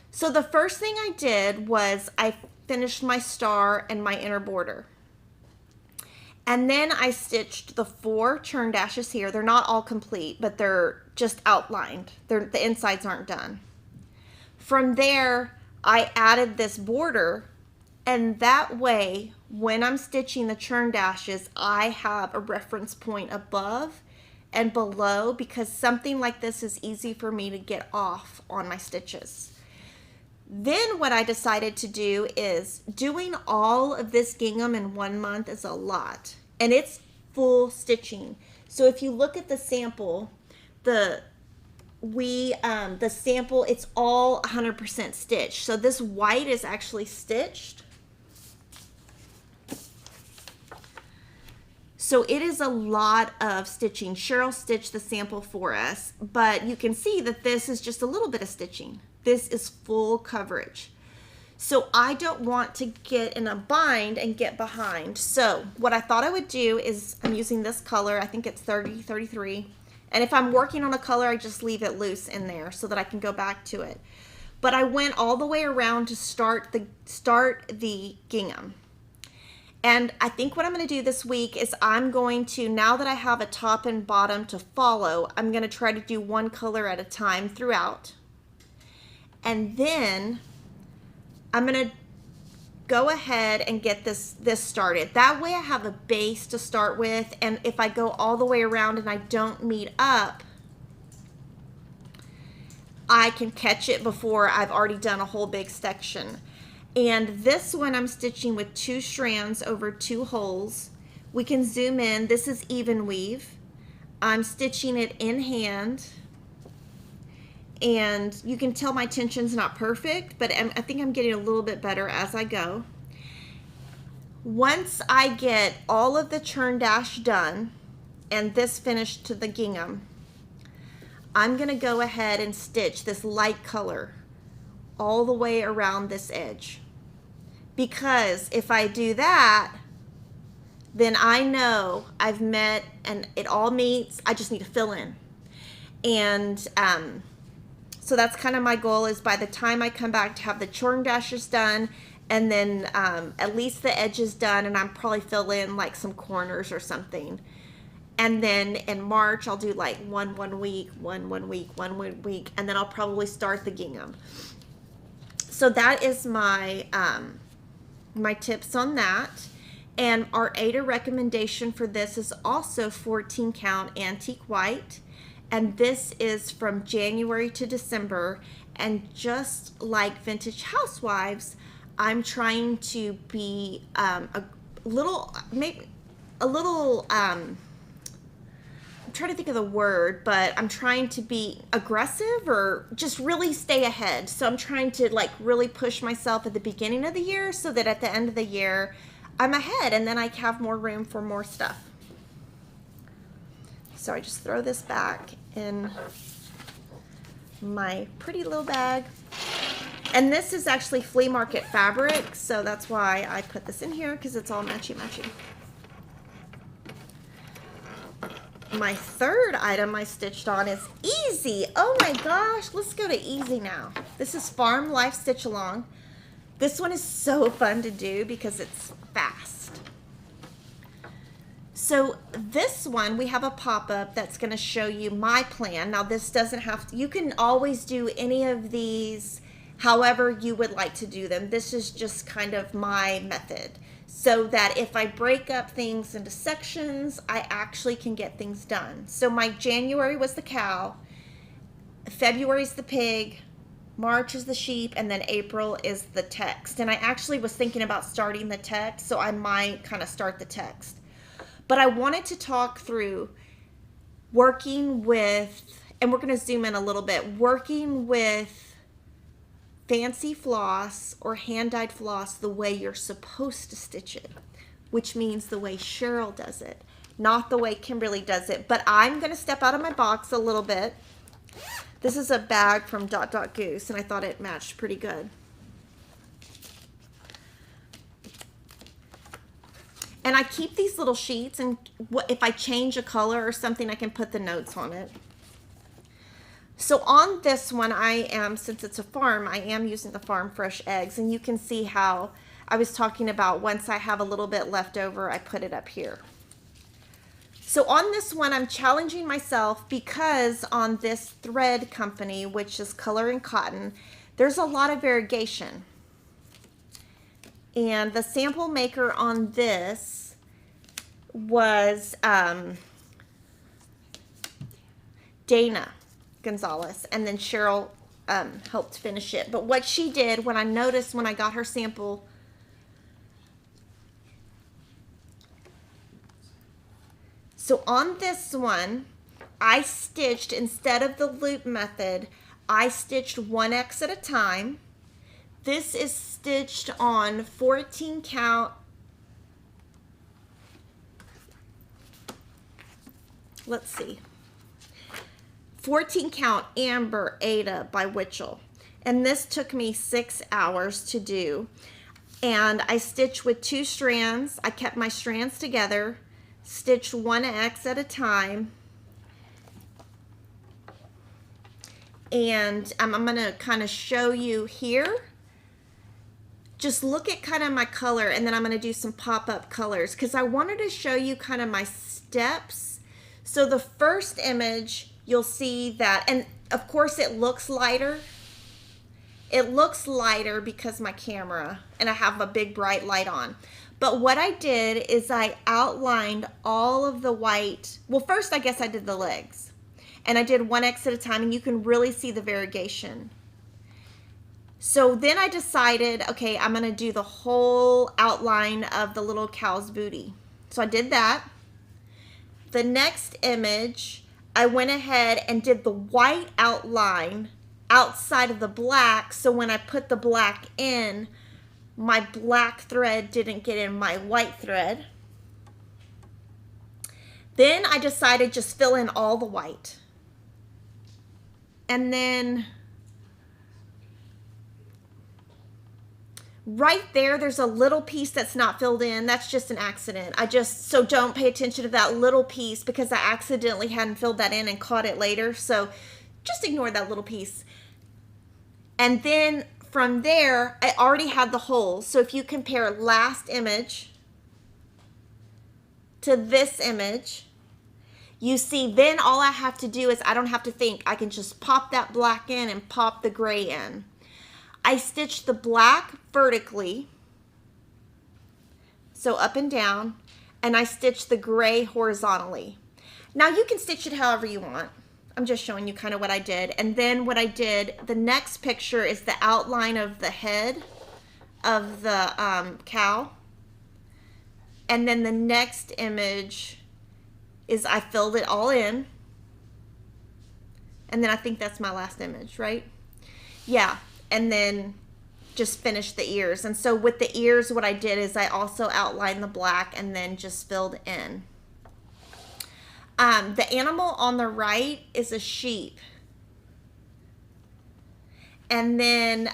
So the first thing I did was I finished my star and my inner border. And then I stitched the 4 churn dashes here. They're not all complete, but they're just outlined. The insides aren't done. From there, I added this border, and that way, when I'm stitching the churn dashes, I have a reference point above and below, because something like this is easy for me to get off on my stitches. Then what I decided to do is doing all of this gingham in 1 month is a lot, and it's full stitching. So if you look at the sample, the sample, it's all 100% stitched. So this white is actually stitched. So it is a lot of stitching. Cheryl stitched the sample for us, but you can see that this is just a little bit of stitching. This is full coverage. So I don't want to get in a bind and get behind. So what I thought I would do is, I'm using this color, I think it's 3033. And if I'm working on a color, I just leave it loose in there so that I can go back to it. But I went all the way around to start the gingham. And I think what I'm going to do this week is I'm going to, now that I have a top and bottom to follow, I'm going to try to do one color at a time throughout. And then I'm going to go ahead and get this started. That way I have a base to start with, and if I go all the way around and I don't meet up, I can catch it before I've already done a whole big section. And this one I'm stitching with 2 strands over 2 holes. We can zoom in. This is even weave. I'm stitching it in hand, and you can tell my tension's not perfect, but I think I'm getting a little bit better as I go. Once I get all of the churn dash done and this finished to the gingham, I'm going to go ahead and stitch this light color all the way around this edge. Because if I do that, then I know I've met and it all meets. I just need to fill in. And so that's kind of my goal, is by the time I come back to have the churn dashes done, and then at least the edges done, and I'm probably fill in like some corners or something. And then in March, I'll do like one week, one week, one week, and then I'll probably start the gingham. So that is my my tips on that. And our Aida recommendation for this is also 14 count antique white. And this is from January to December. And just like Vintage Housewives, I'm trying to be a little, maybe a little, I'm trying to think of the word, but I'm trying to be aggressive or just really stay ahead. So I'm trying to like really push myself at the beginning of the year so that at the end of the year, I'm ahead and then I have more room for more stuff. So I just throw this back in my pretty little bag. And this is actually flea market fabric, so that's why I put this in here, because it's all matchy-matchy. My third item I stitched on is Easy. Oh my gosh, let's go to Easy now. This is Farm Life Stitch Along. This one is so fun to do because it's fast. So this one, we have a pop-up that's going to show you my plan. Now this doesn't have to, you can always do any of these however you would like to do them. This is just kind of my method, so that if I break up things into sections, I actually can get things done. So my January was the cow, February's the pig, March is the sheep, and then April is the text. And I actually was thinking about starting the text, so I might kind of start the text. But I wanted to talk through working with, and we're going to zoom in a little bit, working with fancy floss or hand-dyed floss the way you're supposed to stitch it, which means the way Cheryl does it, not the way Kimberly does it. But I'm going to step out of my box a little bit. This is a bag from Goose, and I thought it matched pretty good. And I keep these little sheets, and if I change a color or something, I can put the notes on it. So on this one, I am, since it's a farm, I am using the farm fresh eggs, and you can see how I was talking about once I have a little bit left over, I put it up here. So on this one, I'm challenging myself because on this thread company, which is Color and Cotton, there's a lot of variegation. And the sample maker on this was Dana Gonzalez, and then Cheryl helped finish it. But what she did, when I noticed when I got her sample, so on this one, I stitched, instead of the loop method, I stitched 1x at a time. This is stitched on 14 count. Let's see. 14 count Amber Aida by Witchell. And this took me 6 hours to do. And I stitched with 2 strands. I kept my strands together, stitched 1x at a time. And I'm going to kind of show you here. Just look at kind of my color, and then I'm going to do some pop-up colors because I wanted to show you kind of my steps. So the first image, you'll see that, and of course it looks lighter. It looks lighter because my camera, and I have a big bright light on. But what I did is I outlined all of the white. Well, first I guess I did the legs, and I did 1x at a time, and you can really see the variegation. So then I decided, okay, I'm going to do the whole outline of the little cow's booty. So I did that. The next image, I went ahead and did the white outline outside of the black. So when I put the black in, my black thread didn't get in my white thread. Then I decided just fill in all the white. And then right there's a little piece that's not filled in. That's just an accident. So don't pay attention to that little piece because I accidentally hadn't filled that in and caught it later. So just ignore that little piece. And then from there, I already had the holes. So if you compare last image to this image, You see, then all I have to do is I don't have to think. I can just pop that black in and pop the gray in. I stitch the black vertically, so up and down, and I stitch the gray horizontally. Now you can stitch it however you want. I'm just showing you kind of what I did. And then what I did, the next picture is the outline of the head of the cow. And then the next image is I filled it all in. And then I think that's my last image, right? Yeah, and then just finished the ears. And so with the ears, what I did is I also outlined the black and then just filled in. The animal on the right is a sheep. And then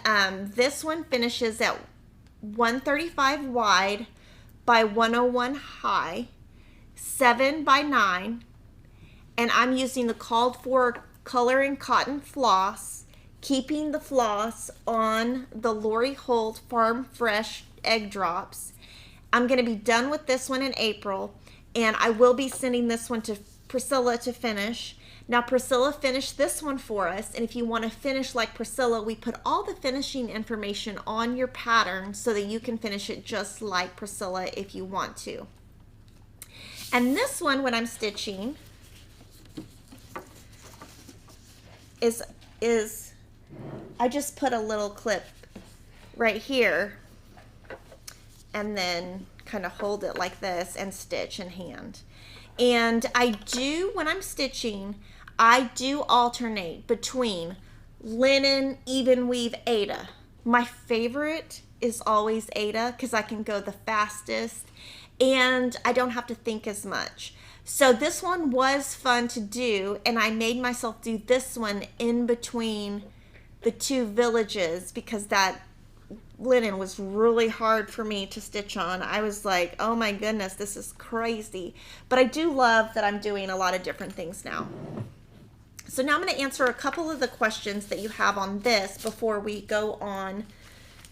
this one finishes at 135 wide by 101 high, 7 by 9. And I'm using the called for color and cotton floss, keeping the floss on the Lori Holt Farm Fresh egg drops. I'm going to be done with this one in April, and I will be sending this one to Priscilla to finish. Now Priscilla finished this one for us, and if you want to finish like Priscilla, we put all the finishing information on your pattern so that you can finish it just like Priscilla if you want to. And this one, when I'm stitching, is I just put a little clip right here and then kind of hold it like this and stitch in hand. And I do, when I'm stitching, I do alternate between linen, even weave, Aida. My favorite is always Aida because I can go the fastest and I don't have to think as much. So this one was fun to do, and I made myself do this one in between the two villages because that linen was really hard for me to stitch on. I was like, oh my goodness, this is crazy. But I do love that I'm doing a lot of different things now. So now I'm going to answer a couple of the questions that you have on this before we go on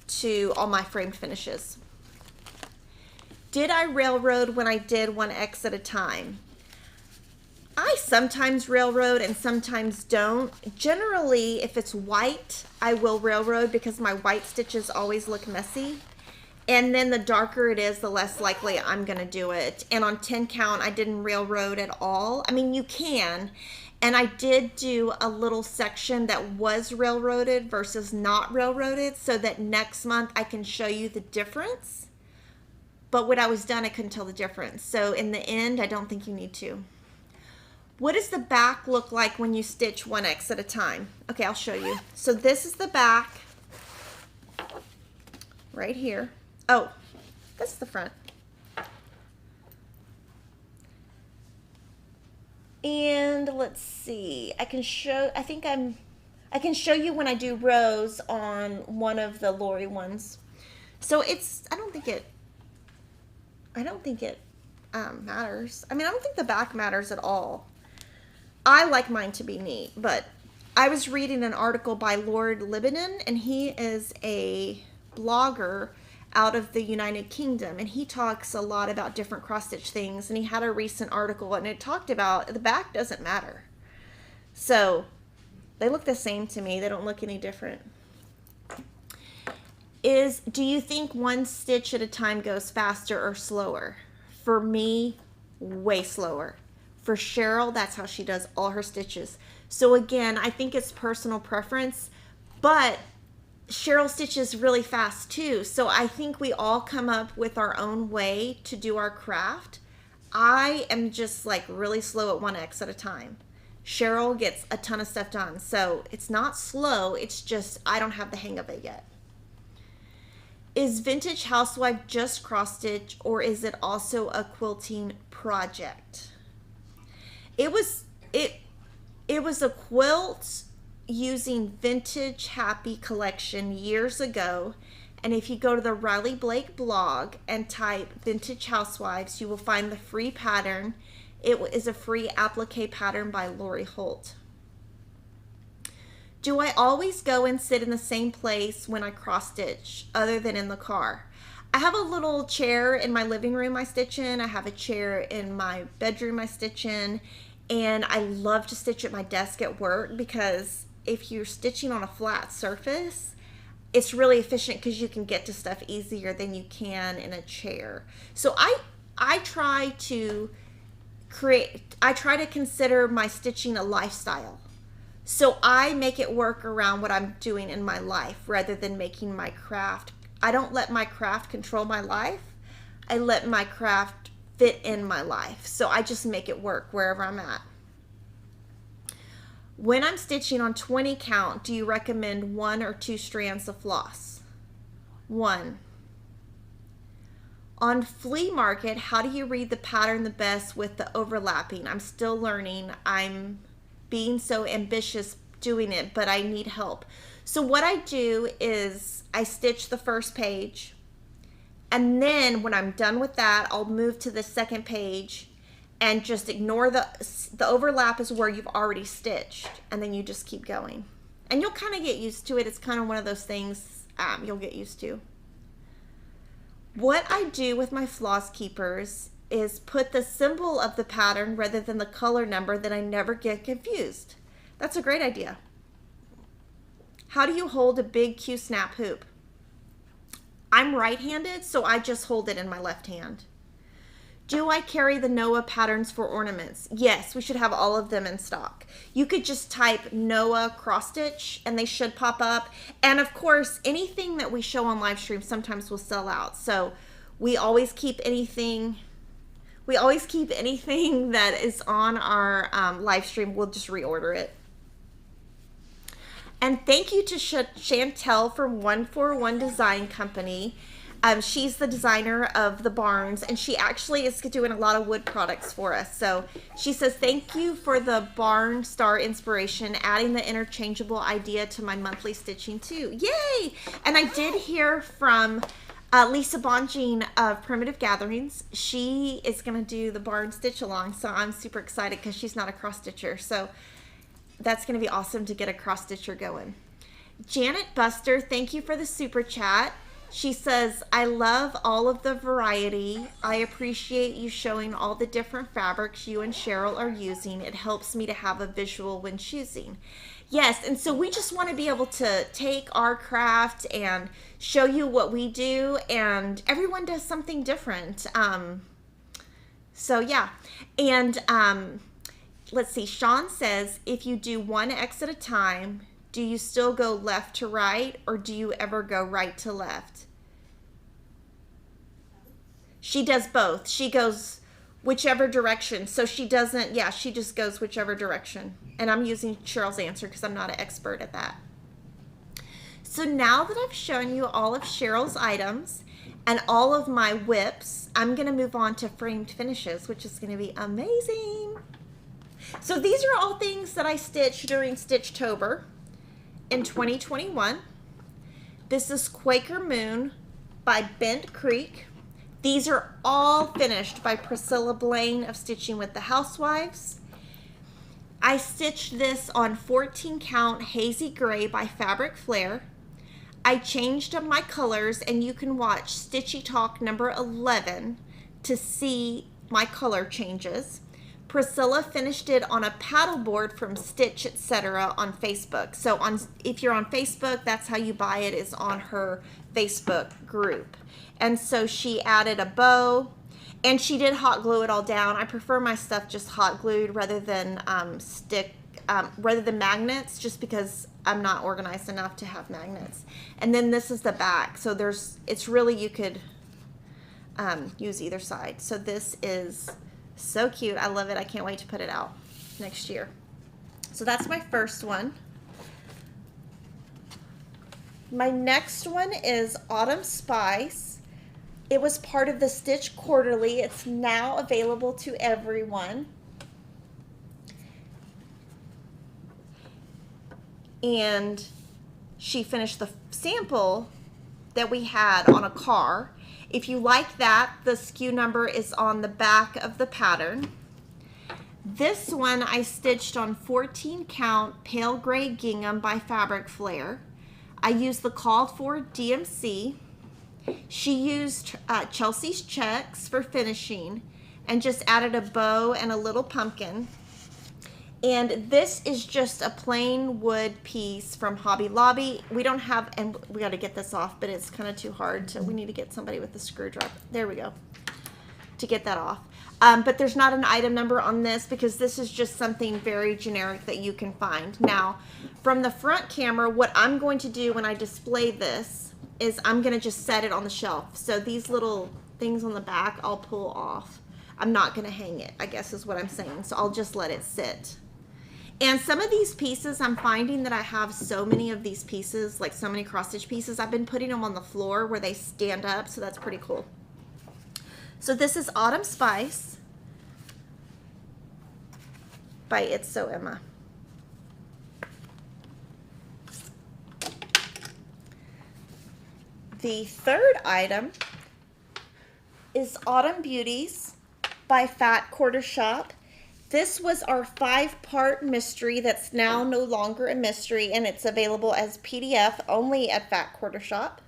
to all my framed finishes. Did I railroad when I did 1X at a time? I sometimes railroad and sometimes don't. Generally, if it's white, I will railroad because my white stitches always look messy. And then the darker it is, the less likely I'm going to do it. And on 10 count, I didn't railroad at all. I mean, you can. And I did do a little section that was railroaded versus not railroaded so that next month I can show you the difference. But when I was done, I couldn't tell the difference. So in the end, I don't think you need to. What does the back look like when you stitch 1X at a time? Okay, I'll show you. So this is the back right here. Oh, that's the front. And let's see, I can show you when I do rows on one of the Lori ones. So it's, I don't think it matters. I mean, I don't think the back matters at all. I like mine to be neat, but I was reading an article by Lord Lebanon, and he is a blogger out of the United Kingdom, and he talks a lot about different cross-stitch things, and he had a recent article, and it talked about the back doesn't matter. So they look the same to me. They don't look any different. Do you think one stitch at a time goes faster or slower? For me, way slower. For Cheryl, that's how she does all her stitches. So again, I think it's personal preference, but Cheryl stitches really fast too. So I think we all come up with our own way to do our craft. I am just like really slow at 1X at a time. Cheryl gets a ton of stuff done. So it's not slow, it's just I don't have the hang of it yet. Is Vintage Housewife just cross stitch, or is it also a quilting project? It was a quilt using Vintage Happy collection years ago, and if you go to the Riley Blake blog and type Vintage Housewives, you will find the free pattern. It is a free applique pattern by Lori Holt. Do I always go and sit in the same place when I cross stitch other than in the car? I have a little chair in my living room I stitch in. I have a chair in my bedroom I stitch in. And I love to stitch at my desk at work because if you're stitching on a flat surface, it's really efficient because you can get to stuff easier than you can in a chair. So I try to consider my stitching a lifestyle. So I make it work around what I'm doing in my life rather than making my craft. I don't let my craft control my life. I let my craft fit in my life. So I just make it work wherever I'm at. When I'm stitching on 20 count, do you recommend 1 or 2 strands of floss? 1. On Flea Market, how do you read the pattern the best with the overlapping? I'm still learning. I'm being so ambitious doing it, but I need help. So what I do is I stitch the first page, and then when I'm done with that, I'll move to the second page and just ignore the overlap is where you've already stitched, and then you just keep going. And you'll kind of get used to it. It's kind of one of those things you'll get used to. What I do with my floss keepers is put the symbol of the pattern rather than the color number, that I never get confused. That's a great idea. How do you hold a big Q-snap hoop? I'm right-handed, so I just hold it in my left hand. Do I carry the Noah patterns for ornaments? Yes, we should have all of them in stock. You could just type Noah cross stitch and they should pop up. And of course, anything that we show on live stream sometimes will sell out. So we always keep anything that is on our live stream. We'll just reorder it. And thank you to Chantel from 141 Design Company. She's the designer of the barns, and she actually is doing a lot of wood products for us. So she says, thank you for the barn star inspiration, adding the interchangeable idea to my monthly stitching too. Yay! And I did hear from Lisa Bonjean of Primitive Gatherings. She is going to do the barn stitch along, so I'm super excited because she's not a cross stitcher. So that's going to be awesome to get a cross stitcher going. Janet Buster, thank you for the super chat. She says, I love all of the variety. I appreciate you showing all the different fabrics you and Cheryl are using. It helps me to have a visual when choosing. Yes, and so we just want to be able to take our craft and show you what we do, and everyone does something different. So yeah, and let's see, Sean says, if you do 1 X at a time, do you still go left to right, or do you ever go right to left? She does both. She goes whichever direction. So she doesn't, yeah, she just goes whichever direction. And I'm using Cheryl's answer because I'm not an expert at that. So now that I've shown you all of Cheryl's items and all of my WIPs, I'm going to move on to framed finishes, which is going to be amazing. So these are all things that I stitched during Stitchtober in 2021. This is Quaker Moon by Bent Creek. These are all finished by Priscilla Blaine of Stitching with the Housewives. I stitched this on 14 count Hazy Gray by Fabric Flair. I changed up my colors, and you can watch Stitchy Talk number 11 to see my color changes. Priscilla finished it on a paddleboard from Stitch Etc. on Facebook. So if you're on Facebook, that's how you buy it, is on her Facebook group. And so she added a bow, and she did hot glue it all down. I prefer my stuff just hot glued rather than magnets, just because I'm not organized enough to have magnets. And then this is the back. So it's really, you could use either side. So this is so cute. I love it. I can't wait to put it out next year. So that's my first one. My next one is Autumn Spice. It was part of the Stitch Quarterly. It's now available to everyone. And she finished the sample that we had on a car. If you like that, the SKU number is on the back of the pattern. This one I stitched on 14 count Pale Gray Gingham by Fabric Flair. I used the called for DMC. She used Chelsea's checks for finishing and just added a bow and a little pumpkin. And this is just a plain wood piece from Hobby Lobby. We don't have, and we got to get this off, but it's kind of too hard. So we need to get somebody with a screwdriver. There we go. To get that off. But there's not an item number on this because this is just something very generic that you can find. Now, from the front camera, what I'm going to do when I display this is I'm going to just set it on the shelf. So these little things on the back, I'll pull off. I'm not going to hang it, I guess is what I'm saying. So I'll just let it sit. And some of these pieces, I'm finding that I have so many of these pieces, like so many cross stitch pieces, I've been putting them on the floor where they stand up, so that's pretty cool. So this is Autumn Spice by It's So Emma. The third item is Autumn Beauties by Fat Quarter Shop. This was our 5-part mystery that's now no longer a mystery, and it's available as PDF only at Fat Quarter Shop.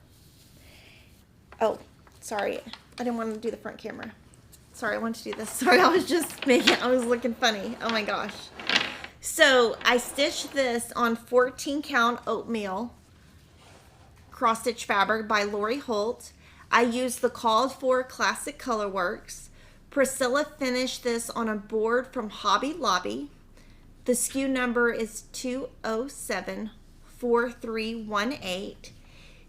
Oh, sorry. I didn't want to do the front camera. Sorry, I wanted to do this. Sorry, I was looking funny. Oh my gosh. So I stitched this on 14 count oatmeal cross stitch fabric by Lori Holt. I used the called for Classic Colorworks. Priscilla finished this on a board from Hobby Lobby. The SKU number is 2074318.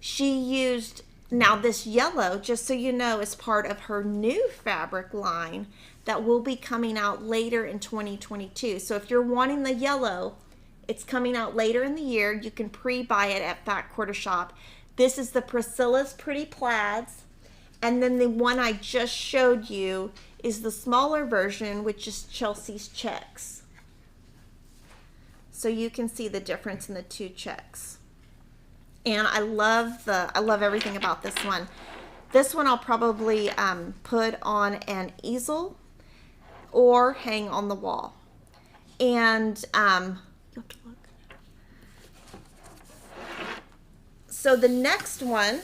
She used, now this yellow, just so you know, is part of her new fabric line that will be coming out later in 2022. So if you're wanting the yellow, it's coming out later in the year. You can pre-buy it at Fat Quarter Shop. This is the Priscilla's Pretty Plaids. And then the one I just showed you is the smaller version, which is Chelsea's Checks. So you can see the difference in the two checks. And I love everything about this one. This one I'll probably put on an easel or hang on the wall. And you have to look. So the next one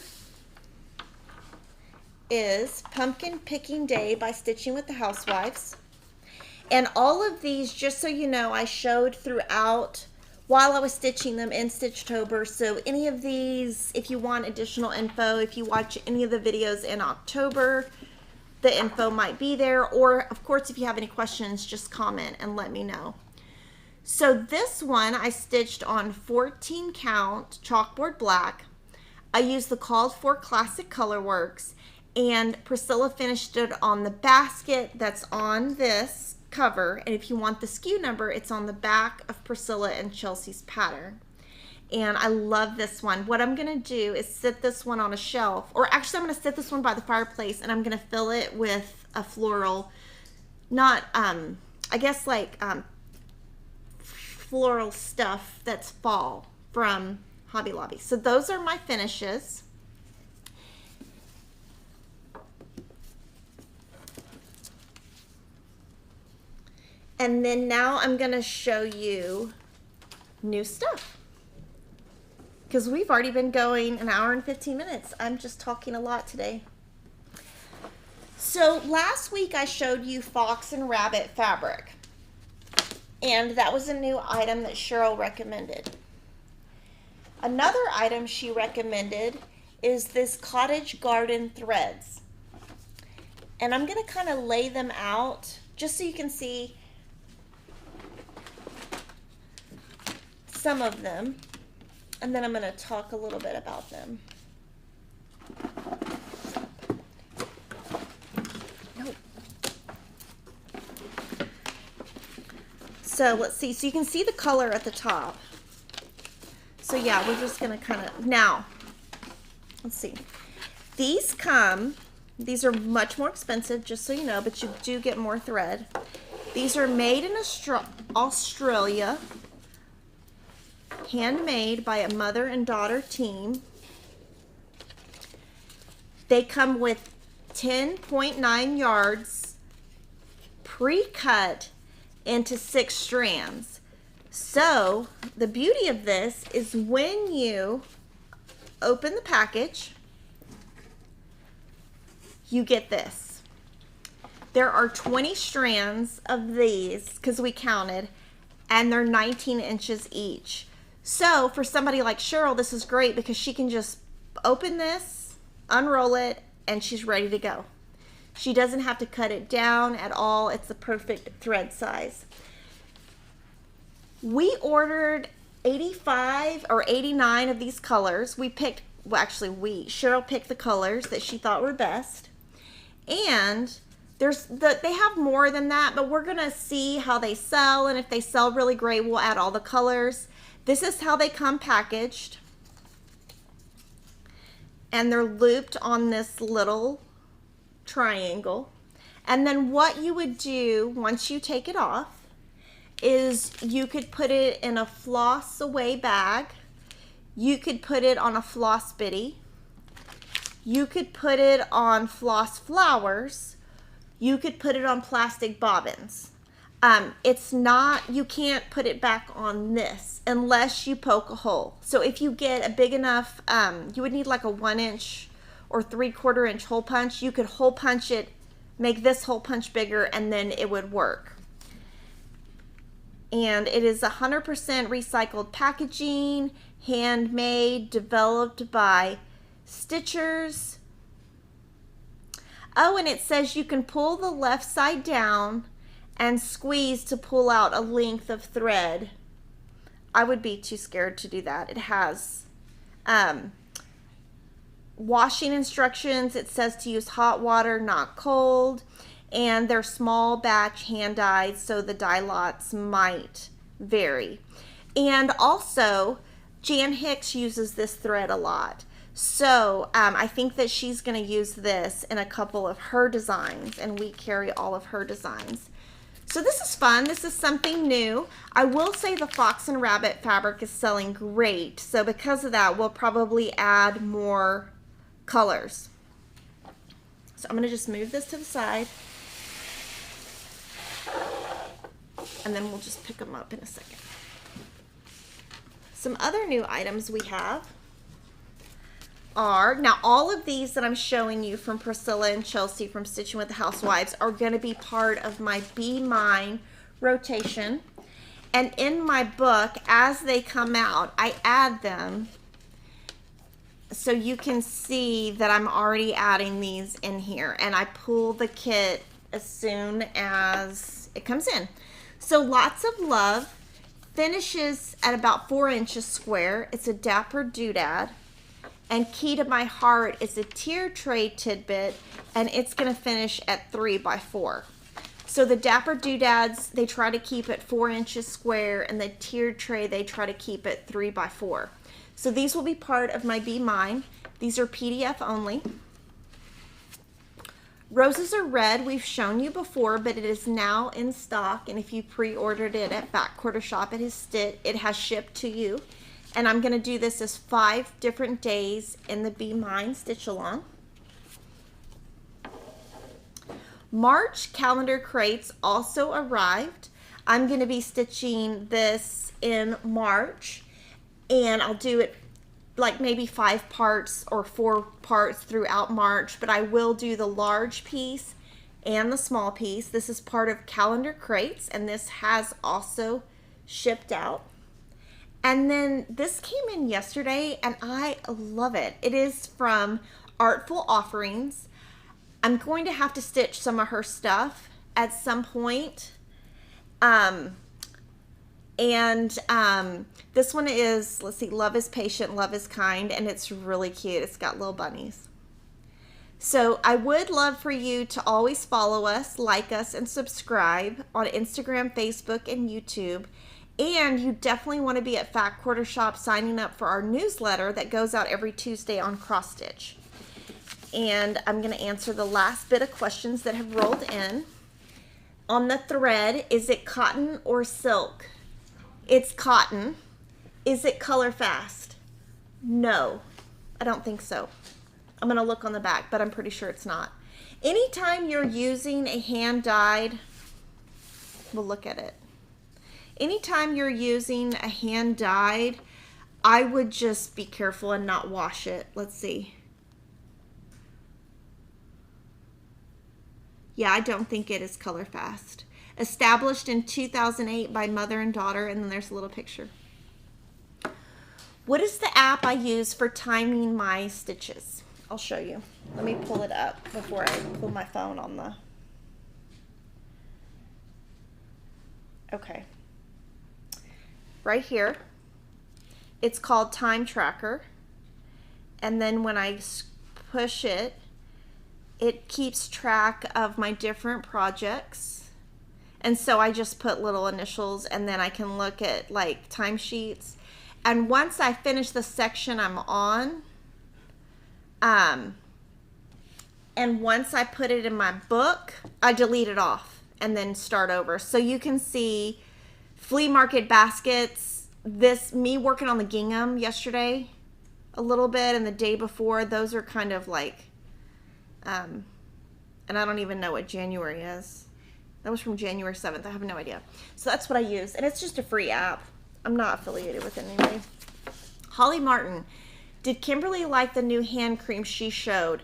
is Pumpkin Picking Day by Stitching with the Housewives. And all of these, just so you know, I showed throughout while I was stitching them in Stitchtober. So any of these, if you want additional info, if you watch any of the videos in October, the info might be there. Or of course, if you have any questions, just comment and let me know. So this one I stitched on 14 count chalkboard black. I used the called for Classic Colorworks. And Priscilla finished it on the basket that's on this cover. And if you want the SKU number, it's on the back of Priscilla and Chelsea's pattern. And I love this one. What I'm going to do is sit this one on a shelf. Or actually, I'm going to sit this one by the fireplace. And I'm going to fill it with a floral, not, I guess like floral stuff that's fall from Hobby Lobby. So those are my finishes. And then now I'm going to show you new stuff. Because we've already been going an hour and 15 minutes. I'm just talking a lot today. So last week I showed you Fox and Rabbit fabric. And that was a new item that Cheryl recommended. Another item she recommended is this Cottage Garden threads. And I'm going to kind of lay them out just so you can see some of them, and then I'm going to talk a little bit about them. Nope. So let's see. So you can see the color at the top. So yeah, we're just going to kind of, now, let's see. These are much more expensive, just so you know, but you do get more thread. These are made in Australia. Handmade by a mother and daughter team. They come with 10.9 yards pre-cut into 6 strands. So the beauty of this is when you open the package, you get this. There are 20 strands of these because we counted, and they're 19 inches each. So for somebody like Cheryl, this is great because she can just open this, unroll it, and she's ready to go. She doesn't have to cut it down at all. It's the perfect thread size. We ordered 85 or 89 of these colors. We picked, well actually Cheryl picked the colors that she thought were best. And they have more than that, but we're gonna see how they sell, and if they sell really great, we'll add all the colors. This is how they come packaged. And they're looped on this little triangle. And then what you would do once you take it off is you could put it in a floss away bag. You could put it on a floss bitty. You could put it on floss flowers. You could put it on plastic bobbins. You can't put it back on this unless you poke a hole. So if you get a big enough, you would need like a 1-inch or 3/4 inch hole punch. You could hole punch it, make this hole punch bigger, and then it would work. And it is 100% recycled packaging, handmade, developed by stitchers. Oh, and it says you can pull the left side down and squeeze to pull out a length of thread. I would be too scared to do that. It has washing instructions. It says to use hot water, not cold. And they're small batch hand dyed, so the dye lots might vary. And also, Jan Hicks uses this thread a lot. So I think that she's going to use this in a couple of her designs, and we carry all of her designs. So this is fun. This is something new. I will say the fox and rabbit fabric is selling great. So because of that, we'll probably add more colors. So I'm going to just move this to the side. And then we'll just pick them up in a second. Some other new items we have are, now all of these that I'm showing you from Priscilla and Chelsea from Stitching with the Housewives are going to be part of my Be Mine rotation. And in my book, as they come out, I add them so you can see that I'm already adding these in here. And I pull the kit as soon as it comes in. So Lots of Love finishes at about 4 inches square. It's a Dapper Doodad. And Key to My Heart is a tier tray tidbit, and it's going to finish at 3x4. So the Dapper Doodads, they try to keep it 4 inches square, and the tiered tray, they try to keep it 3x4. So these will be part of my Be Mine. These are PDF only. Roses Are Red, we've shown you before, but it is now in stock, and if you pre-ordered it at Fat Quarter Shop, it has shipped to you. And I'm going to do this as 5 different days in the Be Mine Stitch Along. March calendar crates also arrived. I'm going to be stitching this in March, and I'll do it like maybe 5 parts or 4 parts throughout March, but I will do the large piece and the small piece. This is part of calendar crates, and this has also shipped out. And then this came in yesterday, and I love it. It is from Artful Offerings. I'm going to have to stitch some of her stuff at some point. This one is, let's see, Love is Patient, Love is Kind, and it's really cute. It's got little bunnies. So I would love for you to always follow us, like us, and subscribe on Instagram, Facebook, and YouTube. And you definitely want to be at Fat Quarter Shop signing up for our newsletter that goes out every Tuesday on cross stitch. And I'm going to answer the last bit of questions that have rolled in. On the thread, is it cotton or silk? It's cotton. Is it color fast? No, I don't think so. I'm going to look on the back, but I'm pretty sure it's not. Anytime you're using a hand dyed, we'll look at it. Anytime you're using a hand dyed, I would just be careful and not wash it. Let's see. Yeah, I don't think it is color fast. Established in 2008 by mother and daughter, and then there's a little picture. What is the app I use for timing my stitches? I'll show you. Let me pull it up before I pull my phone on the... Okay. Right here. It's called Time Tracker. And then when I push it, it keeps track of my different projects. And so I just put little initials, and then I can look at like timesheets. And once I finish the section I'm on, and once I put it in my book, I delete it off and then start over. So you can see flea market baskets, me working on the gingham yesterday a little bit, and the day before, those are kind of like, and I don't even know what January is. That was from January 7th. I have no idea. So that's what I use. And it's just a free app. I'm not affiliated with it anyway. Holly Martin. Did Kimberly like the new hand cream she showed?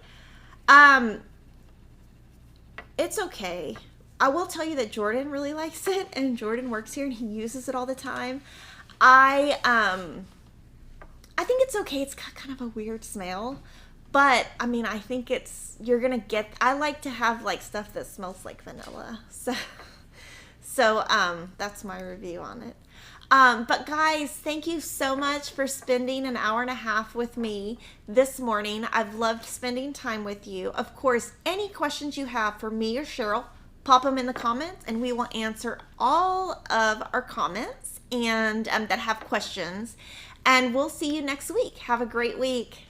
It's okay. I will tell you that Jordan really likes it, and Jordan works here and he uses it all the time. I think it's okay. It's got kind of a weird smell. But, I mean, I think you're going to get, I like to have, like, stuff that smells like vanilla. So that's my review on it. But, guys, thank you so much for spending an hour and a half with me this morning. I've loved spending time with you. Of course, any questions you have for me or Cheryl, pop them in the comments, and we will answer all of our comments and that have questions. And we'll see you next week. Have a great week.